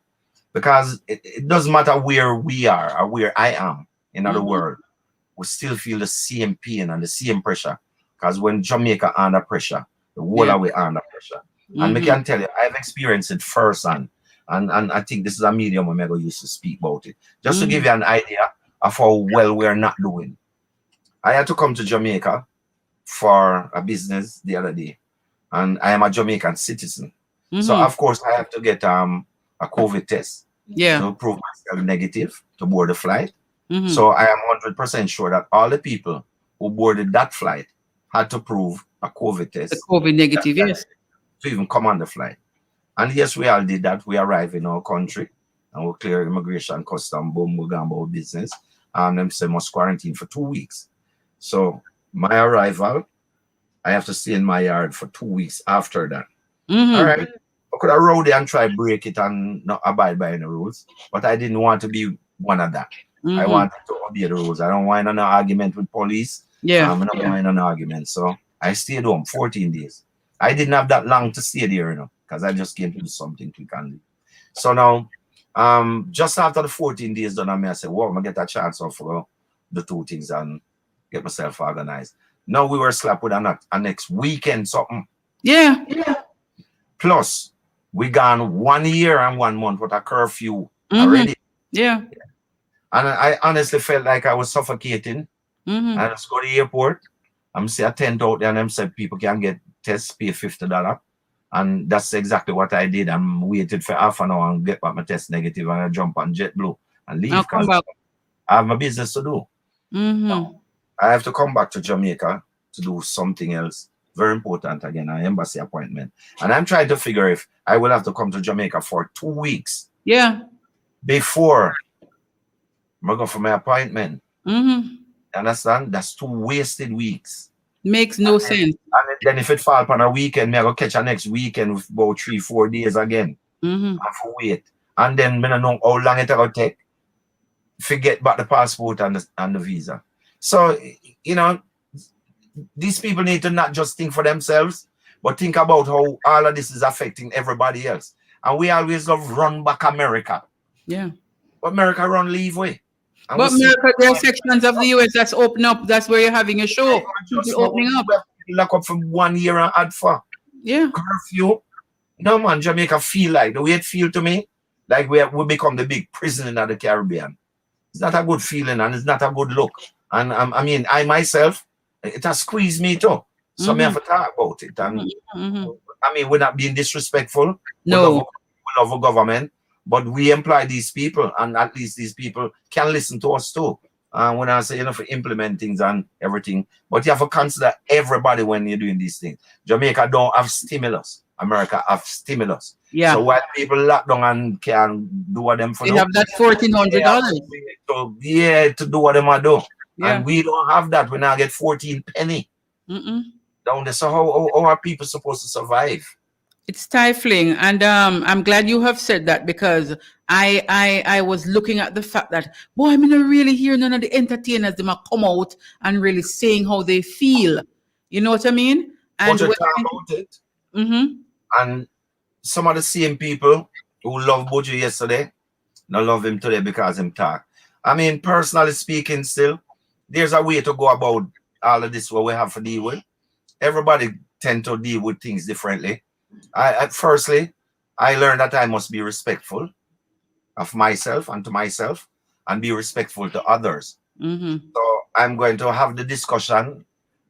Because it doesn't matter where we are or where I am in other world, we still feel the same pain and the same pressure. Because when Jamaica under pressure, the whole of we under pressure. And I can tell you, I've experienced it firsthand. And I think this is a medium where I'm going to use to speak about it. Just to give you an idea of how well we're not doing. I had to come to Jamaica for a business the other day, and I am a Jamaican citizen. So of course I have to get a COVID test to prove myself negative to board the flight. So I am 100% sure that all the people who boarded that flight had to prove a COVID test. The COVID negative, yes. To even come on the flight. And yes, we all did that. We arrived in our country and we clear immigration, custom, boom, we go about business. And them say must quarantine for 2 weeks. So my arrival, I have to stay in my yard for 2 weeks after that. All right. I could have rode there and try break it and not abide by any rules, but I didn't want to be one of that. I wanted to obey the rules. I don't want an argument with police. I'm not want an argument. So I stayed home 14 days. I didn't have that long to stay there, you know, because I just came to do something quick and leave. So now, just after the 14 days done, I said, well, I'm gonna get a chance of the two things and get myself organized. Now we were slapped with a next weekend something. Yeah. Plus, we gone 1 year and 1 month with a curfew already. Yeah. And I honestly felt like I was suffocating. I just go to the airport. I'm see a tent out there and them said people can get tests, pay $50. And that's exactly what I did. I'm waited for half an hour and get back my test negative, and I jump on JetBlue and leave because I have my business to do. I have to come back to Jamaica to do something else. Very important again, an embassy appointment. And I'm trying to figure if I will have to come to Jamaica for 2 weeks. Before I go for my appointment. Understand? That's 2 wasted weeks. Makes no sense. And then if it fall upon a weekend, I go catch a next weekend with about 3-4 days again. I have to wait. And then I don't know how long it will take. Forget about the passport and the visa. So, you know, these people need to not just think for themselves. But think about how all of this is affecting everybody else. And we always love run back America. Yeah. But America run leave way. And But America, there are sections of the US that's open up. That's where you're having a show. People opening up. Lock up for 1 year and add for. Yeah. Curfew. No man, Jamaica feel like the way it feel to me, like we become the big prison in the Caribbean. It's not a good feeling and it's not a good look. And I mean, I myself, it has squeezed me too. So me have to talk about it. And I mean, we're not being disrespectful. No. We love a government, but we employ these people, and at least these people can listen to us too. When I say, for implement things and everything, but you have to consider everybody when you're doing these things. Jamaica don't have stimulus. America have stimulus. Yeah. So while people lock down and can do what them for they have that $1,400. To do what them are do. Yeah. And we don't have that. We now get 14 penny. Down there. So how are people supposed to survive? It's stifling, and I'm glad you have said that, because I was looking at the fact that, boy, I mean, I really hear none of the entertainers them come out and really saying how they feel. You know what I mean? And talk about it. And some of the same people who love Buju yesterday, don't love him today because him talk. I mean, personally speaking, still, there's a way to go about all of this what we have to deal with. Everybody tend to deal with things differently. Firstly, I learned that I must be respectful of myself and to myself, and be respectful to others. So I'm going to have the discussion,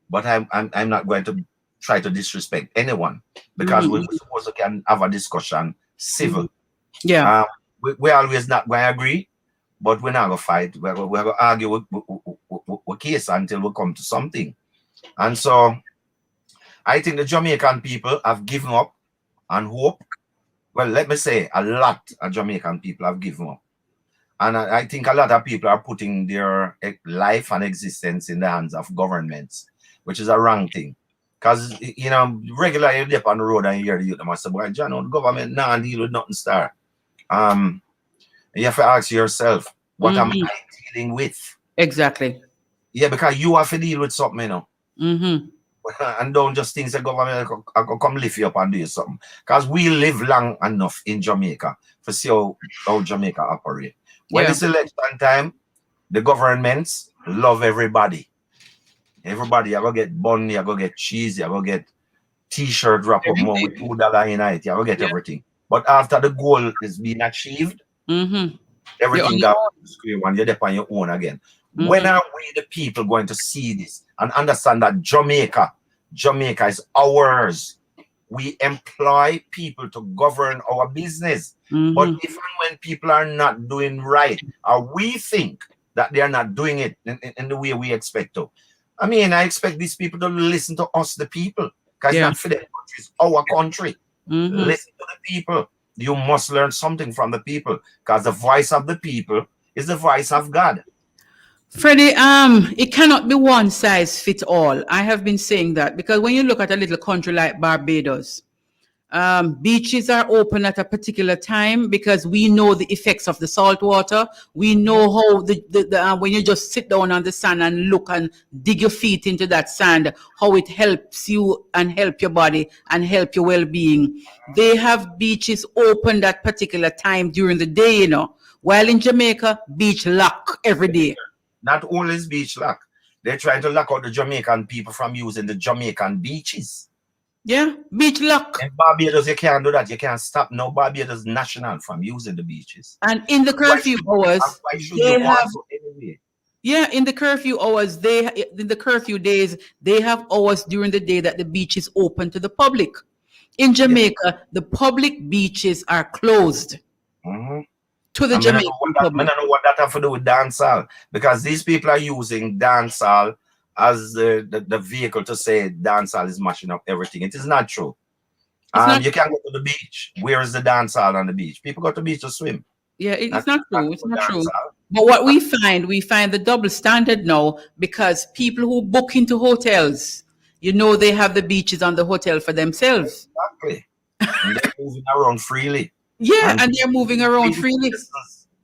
but I'm not going to try to disrespect anyone, because we're supposed to can have a discussion civil. Yeah. We always not going to agree, but we're not going to fight. We're going to argue with case until we come to something. And so I think the Jamaican people have given up on hope. Well, let me say a lot of Jamaican people have given up. And I think a lot of people are putting their life and existence in the hands of governments, which is a wrong thing. Because, regularly you dip on the road and you hear the youth, and say, boy, John, the government now deal with nothing, star. You have to ask yourself, what am I dealing with? Exactly. Yeah, because you have to deal with something, And don't just think the government will come lift you up and do something. Because we live long enough in Jamaica to see how Jamaica operate. When it's election time, the governments love everybody. Everybody, you're going to get bun, you're going to get cheese, you're going to get t-shirt wrap up more with $2 in it, you're going to get everything. But after the goal is being achieved, everything got square one, you're on your own again. When are we the people going to see this and understand that Jamaica is ours? We employ people to govern our business. But if and when people are not doing right, or we think that they are not doing it in the way we expect to, I mean, I expect these people to listen to us, the people, because it's not for their country, it's our country. Listen to the people. You must learn something from the people, because the voice of the people is the voice of God. Freddie, it cannot be one size fit all. I have been saying that, because when you look at a little country like Barbados, beaches are open at a particular time because we know the effects of the salt water. We know how the when you just sit down on the sand and look and dig your feet into that sand, how it helps you and help your body and help your well-being. They have beaches open that particular time during the day, while in Jamaica, beach lock every day. Not only is beach lock, they're trying to lock out the Jamaican people from using the Jamaican beaches. Yeah, beach lock. In Barbados, you can't do that. You can't stop no Barbados national from using the beaches. And in the curfew hours, they have. Yeah, in the curfew hours, in the curfew days, they have hours during the day that the beach is open to the public. In Jamaica, the public beaches are closed. To the Jamaican public. I don't know what that have to do with dancehall, because these people are using dancehall as the vehicle to say dancehall is mashing up everything. It is not true. You can't go to the beach. Where is the dancehall on the beach? People go to the beach to swim. Yeah, it's not true. It's not true. But what we find the double standard now, because people who book into hotels, they have the beaches on the hotel for themselves. Exactly. And they're moving around freely. Yeah, and they're moving around freely.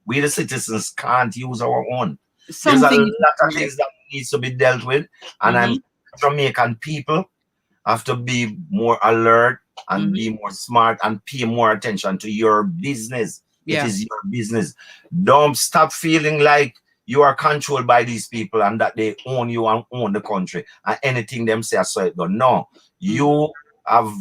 We the citizens can't use our own. Something There's a lot of things that needs to be dealt with, and I'm Jamaican people. have to be more alert and be more smart and pay more attention to your business. Yeah. It is your business. Don't stop feeling like you are controlled by these people and that they own you and own the country and anything them say so it go. No, you have,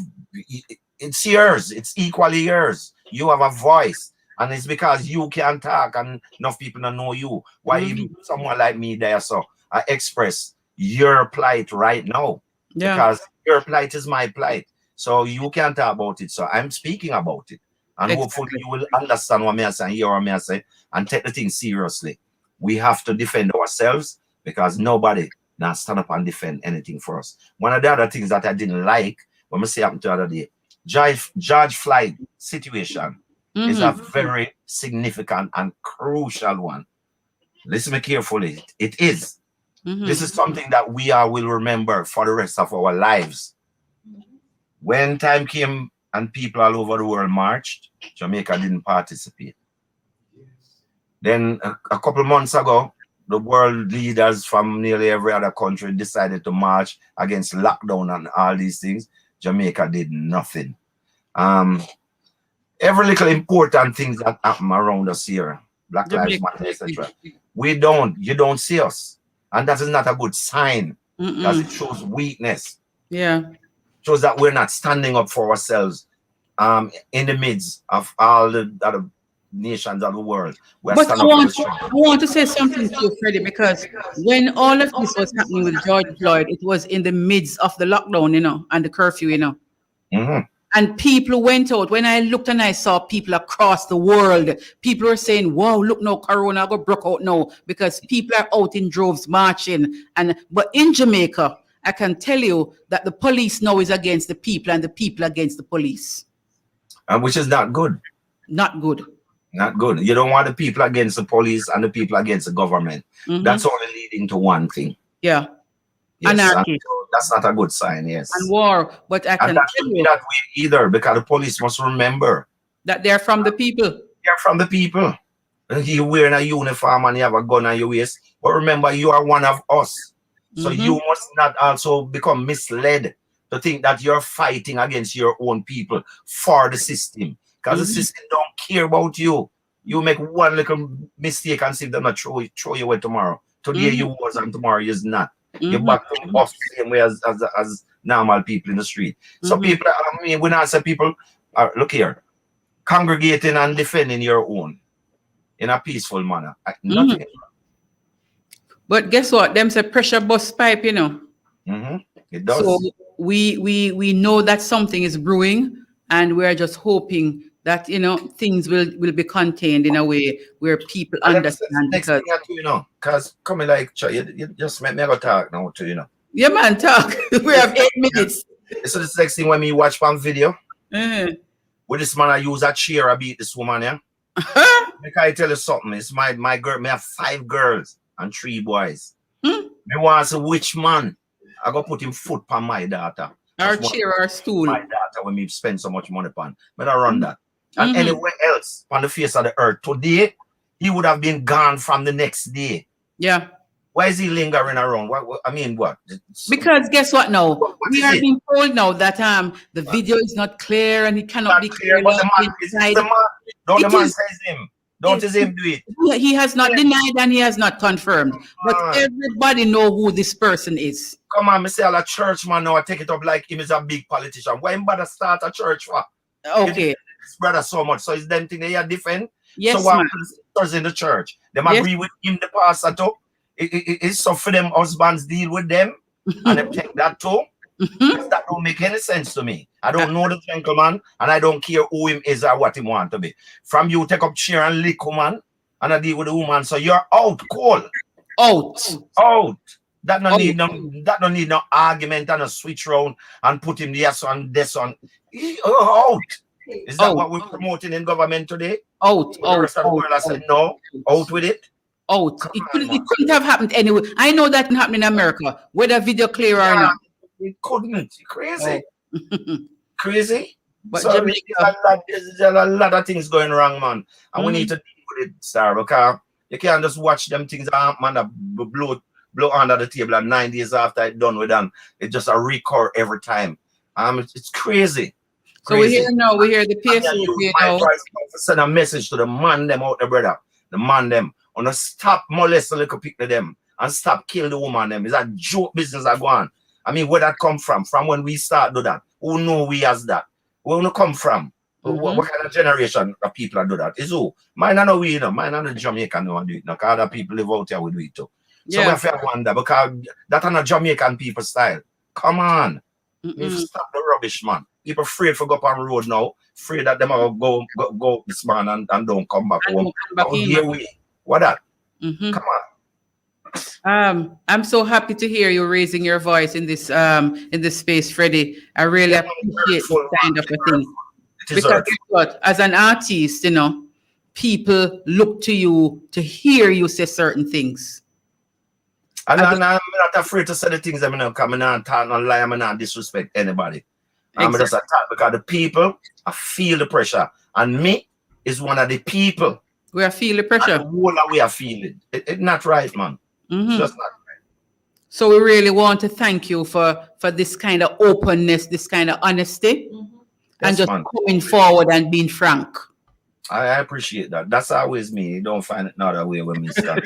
it's yours. It's equally yours. You have a voice. And it's because you can talk and enough people don't know you. Why even someone like me there, so I express your plight right now. Yeah. Because your plight is my plight. So you can talk about it. So I'm speaking about it. And hopefully you will understand what I say and hear what I say and take the thing seriously. We have to defend ourselves because nobody now stand up and defend anything for us. One of the other things that I didn't like, when I say happened the other day, George Floyd situation is a very significant and crucial one. Listen me carefully. It is. This is something that we all will remember for the rest of our lives. When time came and people all over the world marched, Jamaica didn't participate. Then a couple months ago, the world leaders from nearly every other country decided to march against lockdown and all these things. Jamaica did nothing. Every little important things that happen around us here, Black Lives Matter, etc. You don't see us. And that is not a good sign because it shows weakness. Yeah. Shows that we're not standing up for ourselves in the midst of all the other nations of the world. But I want to say something to you, Freddie, because when all of this was happening with George Floyd, it was in the midst of the lockdown, you know, and the curfew, you know. And people went out. When I looked and I saw people across the world, people were saying, wow, look now, Corona go broke out now, because people are out in droves marching. But in Jamaica, I can tell you that the police now is against the people and the people against the police. And which is not good. Not good. Not good. You don't want the people against the police and the people against the government. That's only leading to one thing. Yeah. Yes, anarchy. so that's not a good sign, yes. And war. But I can that tell shouldn't be you that way either, because the police must remember that they're from the people. They're from the people. You're wearing a uniform and you have a gun on your waist. But remember, you are one of us. So you must not also become misled to think that you're fighting against your own people for the system. Because the system don't care about you. You make one little mistake and see them not throw you away tomorrow. Today you was and tomorrow you's not. You're back to us the same way as normal people in the street. So people, I mean, when I say people, look here, congregating and defending your own in a peaceful manner. Nothing. But guess what? Them say pressure bust pipe, you know. It does. So we know that something is brewing, and we're just hoping that, you know, things will be contained in a way where people understand. Because you know, because coming like you just make me go talk now too, you know. Yeah, man, talk. We have 8 minutes. So the next thing when me watch one video, where this man I use a chair, I beat this woman, yeah. Make I tell you something. It's my girl. Me have 5 girls and 3 boys. Me want to say which man I go put him foot on my daughter. Our chair, our stool. My daughter when me spend so much money upon. But I run that. And anywhere else on the face of the earth today, he would have been gone from the next day. Yeah. Why is he lingering around? What I mean, what? Because guess what now? We are being told now that the video is not clear and it cannot be clear. But the man is the man. Don't the man says him. Don't him do it. He has not denied and he has not confirmed. But everybody know who this person is. Come on, me say all a church man now I take it up like him is a big politician. Why him bother start a church for? Okay. His brother so much. So is them thing they are different. Yes, so what pastors in the church? Them agree with him, the pastor too. It's so for them husbands deal with them and them take that too. That don't make any sense to me. I don't know the gentleman and I don't care who him is or what he want to be. From you take up chair and lick woman and I deal with the woman. So you're out cold. Out. That don't need no argument and a switch round and put him this on this on. Out. Is that what we're promoting in government today? Out. The rest of the world I said no. Out with it. Out. It couldn't have happened anyway. I know that didn't happen in America, whether video clear or not. It couldn't. Crazy. Crazy. But so there's a lot of things going wrong, man. And we need to deal with it, sir, because you can't just watch them things man blow blow under the table, and 9 days after it's done with them, it just a recur every time. It's crazy. So we hear the PSO, you know. Send a message to the man them out there, brother. The man them. On to stop molest the little people them and stop kill the woman them. It's a joke business that go on. I mean, where that come from? From when we start do that? Who know we as that? Where we come from? What kind of generation of people do that? Is who? Mine are no we, you know. Mine are the Jamaican no one do it. No, because other people live out here we do it too. So we have to wonder because that's not Jamaican people style. Come on. You stop the rubbish, man. People afraid to go up on the road now, afraid that them will go this man and don't come back home. Here we what that? Come on. I'm so happy to hear you raising your voice in this space, Freddie. I really appreciate this kind of a thing. Because guess what? As an artist, you know, people look to you to hear you say certain things. And I'm not afraid to say the things I'm not coming on, talk, no lie, I'm not disrespect anybody. I'm just attack because the people, I feel the pressure. And me is one of the people. We are feeling the pressure. And the whole that we are feeling. It's not right, man. It's just not right. So we really want to thank you for this kind of openness, this kind of honesty, and just coming forward and being frank. I appreciate that. That's always me. You don't find it another way when we start.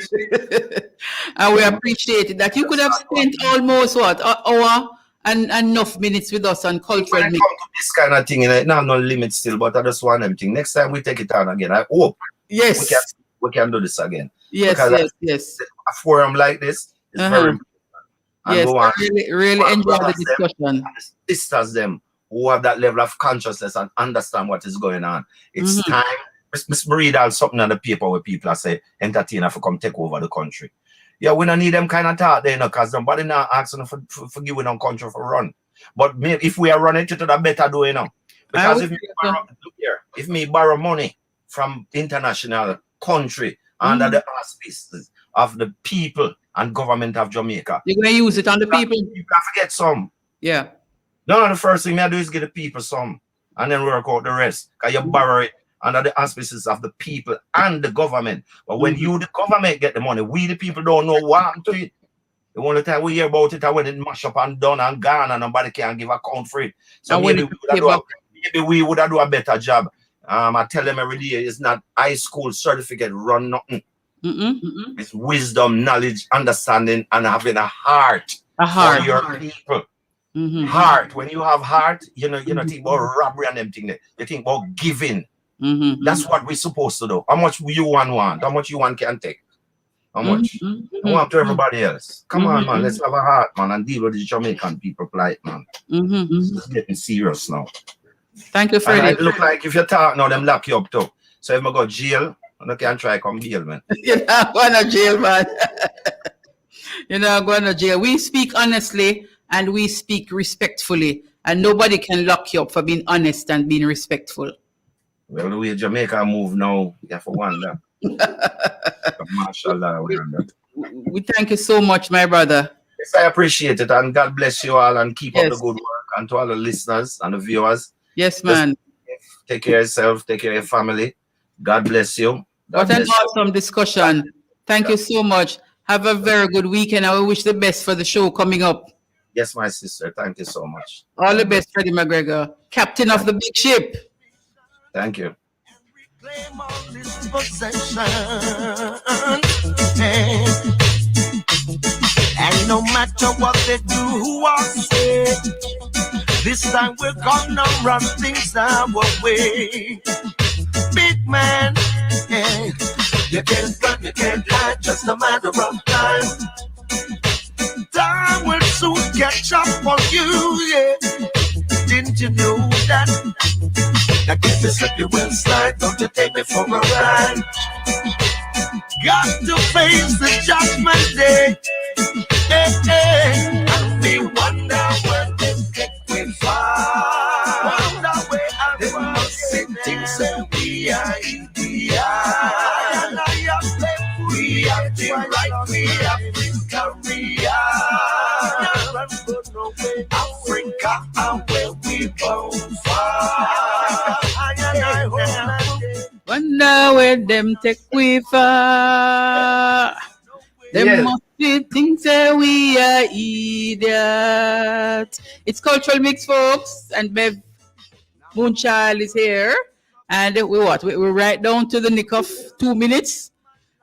And we appreciate it that you could have spent almost an hour and enough minutes with us on cultural mix. This kind of thing, it not no limit still, but I just want everything. Next time we take it on again. I hope we can do this again. Yes. A forum like this is very important. Yes, I really enjoy the discussion. Sisters them who have that level of consciousness and understand what is going on. It's time. Miss read out something on the paper where people are say entertainer for come take over the country. Yeah, we don't need them kind of thought there, you know, because nobody now asking for giving on country for run. But if we are running to the better do, you know. Because if me borrow money from international country under the auspices of the people and government of Jamaica, you're gonna use it on the people. You can forget some. Yeah. No, the first thing I do is get the people some and then work out the rest. Because you borrow it under the auspices of the people and the government. But when you, the government, get the money, we, the people, don't know what happened to it. The only time we hear about it is when it mash up and done and gone and nobody can give account for it. So maybe we would have do a better job. I tell them every day, it's not high school certificate run nothing. It's wisdom, knowledge, understanding, and having a heart for your people. Heart. When you have heart, you know, think about robbery and them things. You think about giving. That's what we're supposed to do. How much you want? How much you can take? How much? I want to everybody else. Come on, man. Let's have a heart, man, and deal with the Jamaican people plight, man. It's getting serious now. Thank you, Freddie. It look like if you talk now, them lock you up too. So if I go jail, I can try come jail, man. You're not going to jail, man. You're not going to jail. We speak honestly and we speak respectfully, and nobody can lock you up for being honest and being respectful. Well, the way Jamaica move now, you have to wonder. Mashallah, we thank you so much, my brother. Yes, I appreciate it, and God bless you all, and keep up the good work, and to all the listeners and the viewers. Yes, man. Take care of yourself, take care of your family. God bless you. What an awesome discussion. Thank you so much. Have a very good weekend. I wish the best for the show coming up. Yes, my sister. Thank you so much. All the best, Freddie McGregor, captain of the big ship. Thank you. And no matter what they do or say, this time we're gonna run things our way. Big man, you can't run, you can't hide, just a matter of time. Time will soon catch up on you, yeah. Didn't you know that? Now get me slip, you will slide, don't you take me for a ride. Got to face the judgment day. And we wonder when this get we far. Wonder where I must see things that we are in the eye. We have the right, we have the career. Africa and where we both far. Wonder where them take we far. Them must She thinks that we are idiots. It's Cultural Mix, folks, and Bev Moon Child is here. And we're right down to the nick of 2 minutes.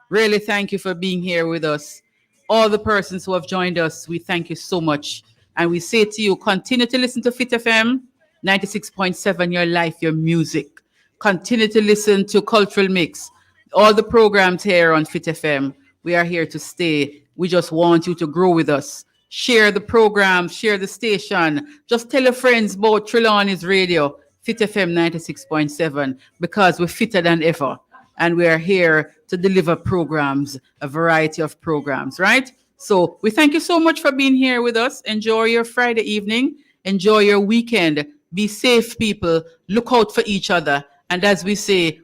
Really, thank you for being here with us. All the persons who have joined us, we thank you so much. And we say to you, continue to listen to Fit FM 96.7, your life, your music. Continue to listen to Cultural Mix. All the programs here on Fit FM, we are here to stay. We just want you to grow with us. Share the program, share the station. Just tell your friends about Trelawney's Radio, Fit FM 96.7, because we're fitter than ever. And we are here to deliver programs, a variety of programs, right? So we thank you so much for being here with us. Enjoy your Friday evening. Enjoy your weekend. Be safe, people. Look out for each other. And as we say,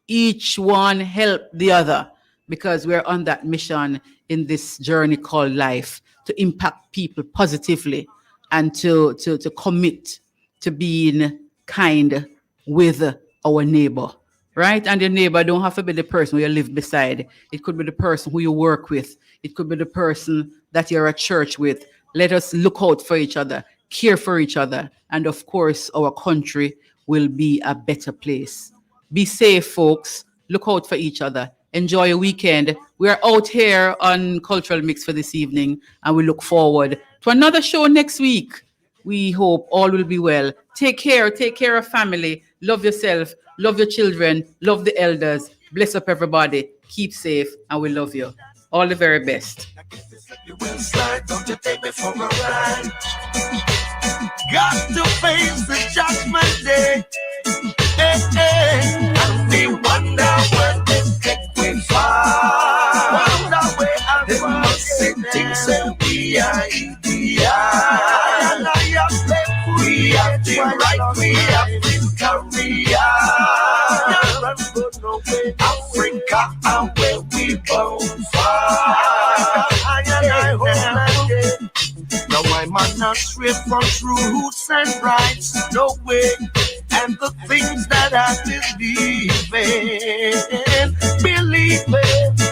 each one help the other, because we're on that mission in this journey called life, to impact people positively and to commit to being kind with our neighbor, right? And your neighbor don't have to be the person who you live beside. It could be the person who you work with. It could be the person that you're at church with. Let us look out for each other, care for each other, and of course, our country will be a better place. Be safe, folks. Look out for each other. Enjoy your weekend. We're out here on Cultural Mix for this evening, and we look forward to another show next week. We hope all will be well. Take care of family. Love yourself. Love your children. Love the elders. Bless up everybody. Keep safe, and we love you. All the very best. You will slide, don't you take me for a ride. Got to face the judgment day. Hey, hey. And we wonder where this take we far. Wonder where I'm going. They must think that we are idiots. We have the right, we have this career. Africa, and where we born far. Now I'm not straight from truths and rights, no way. And the things that I believe in,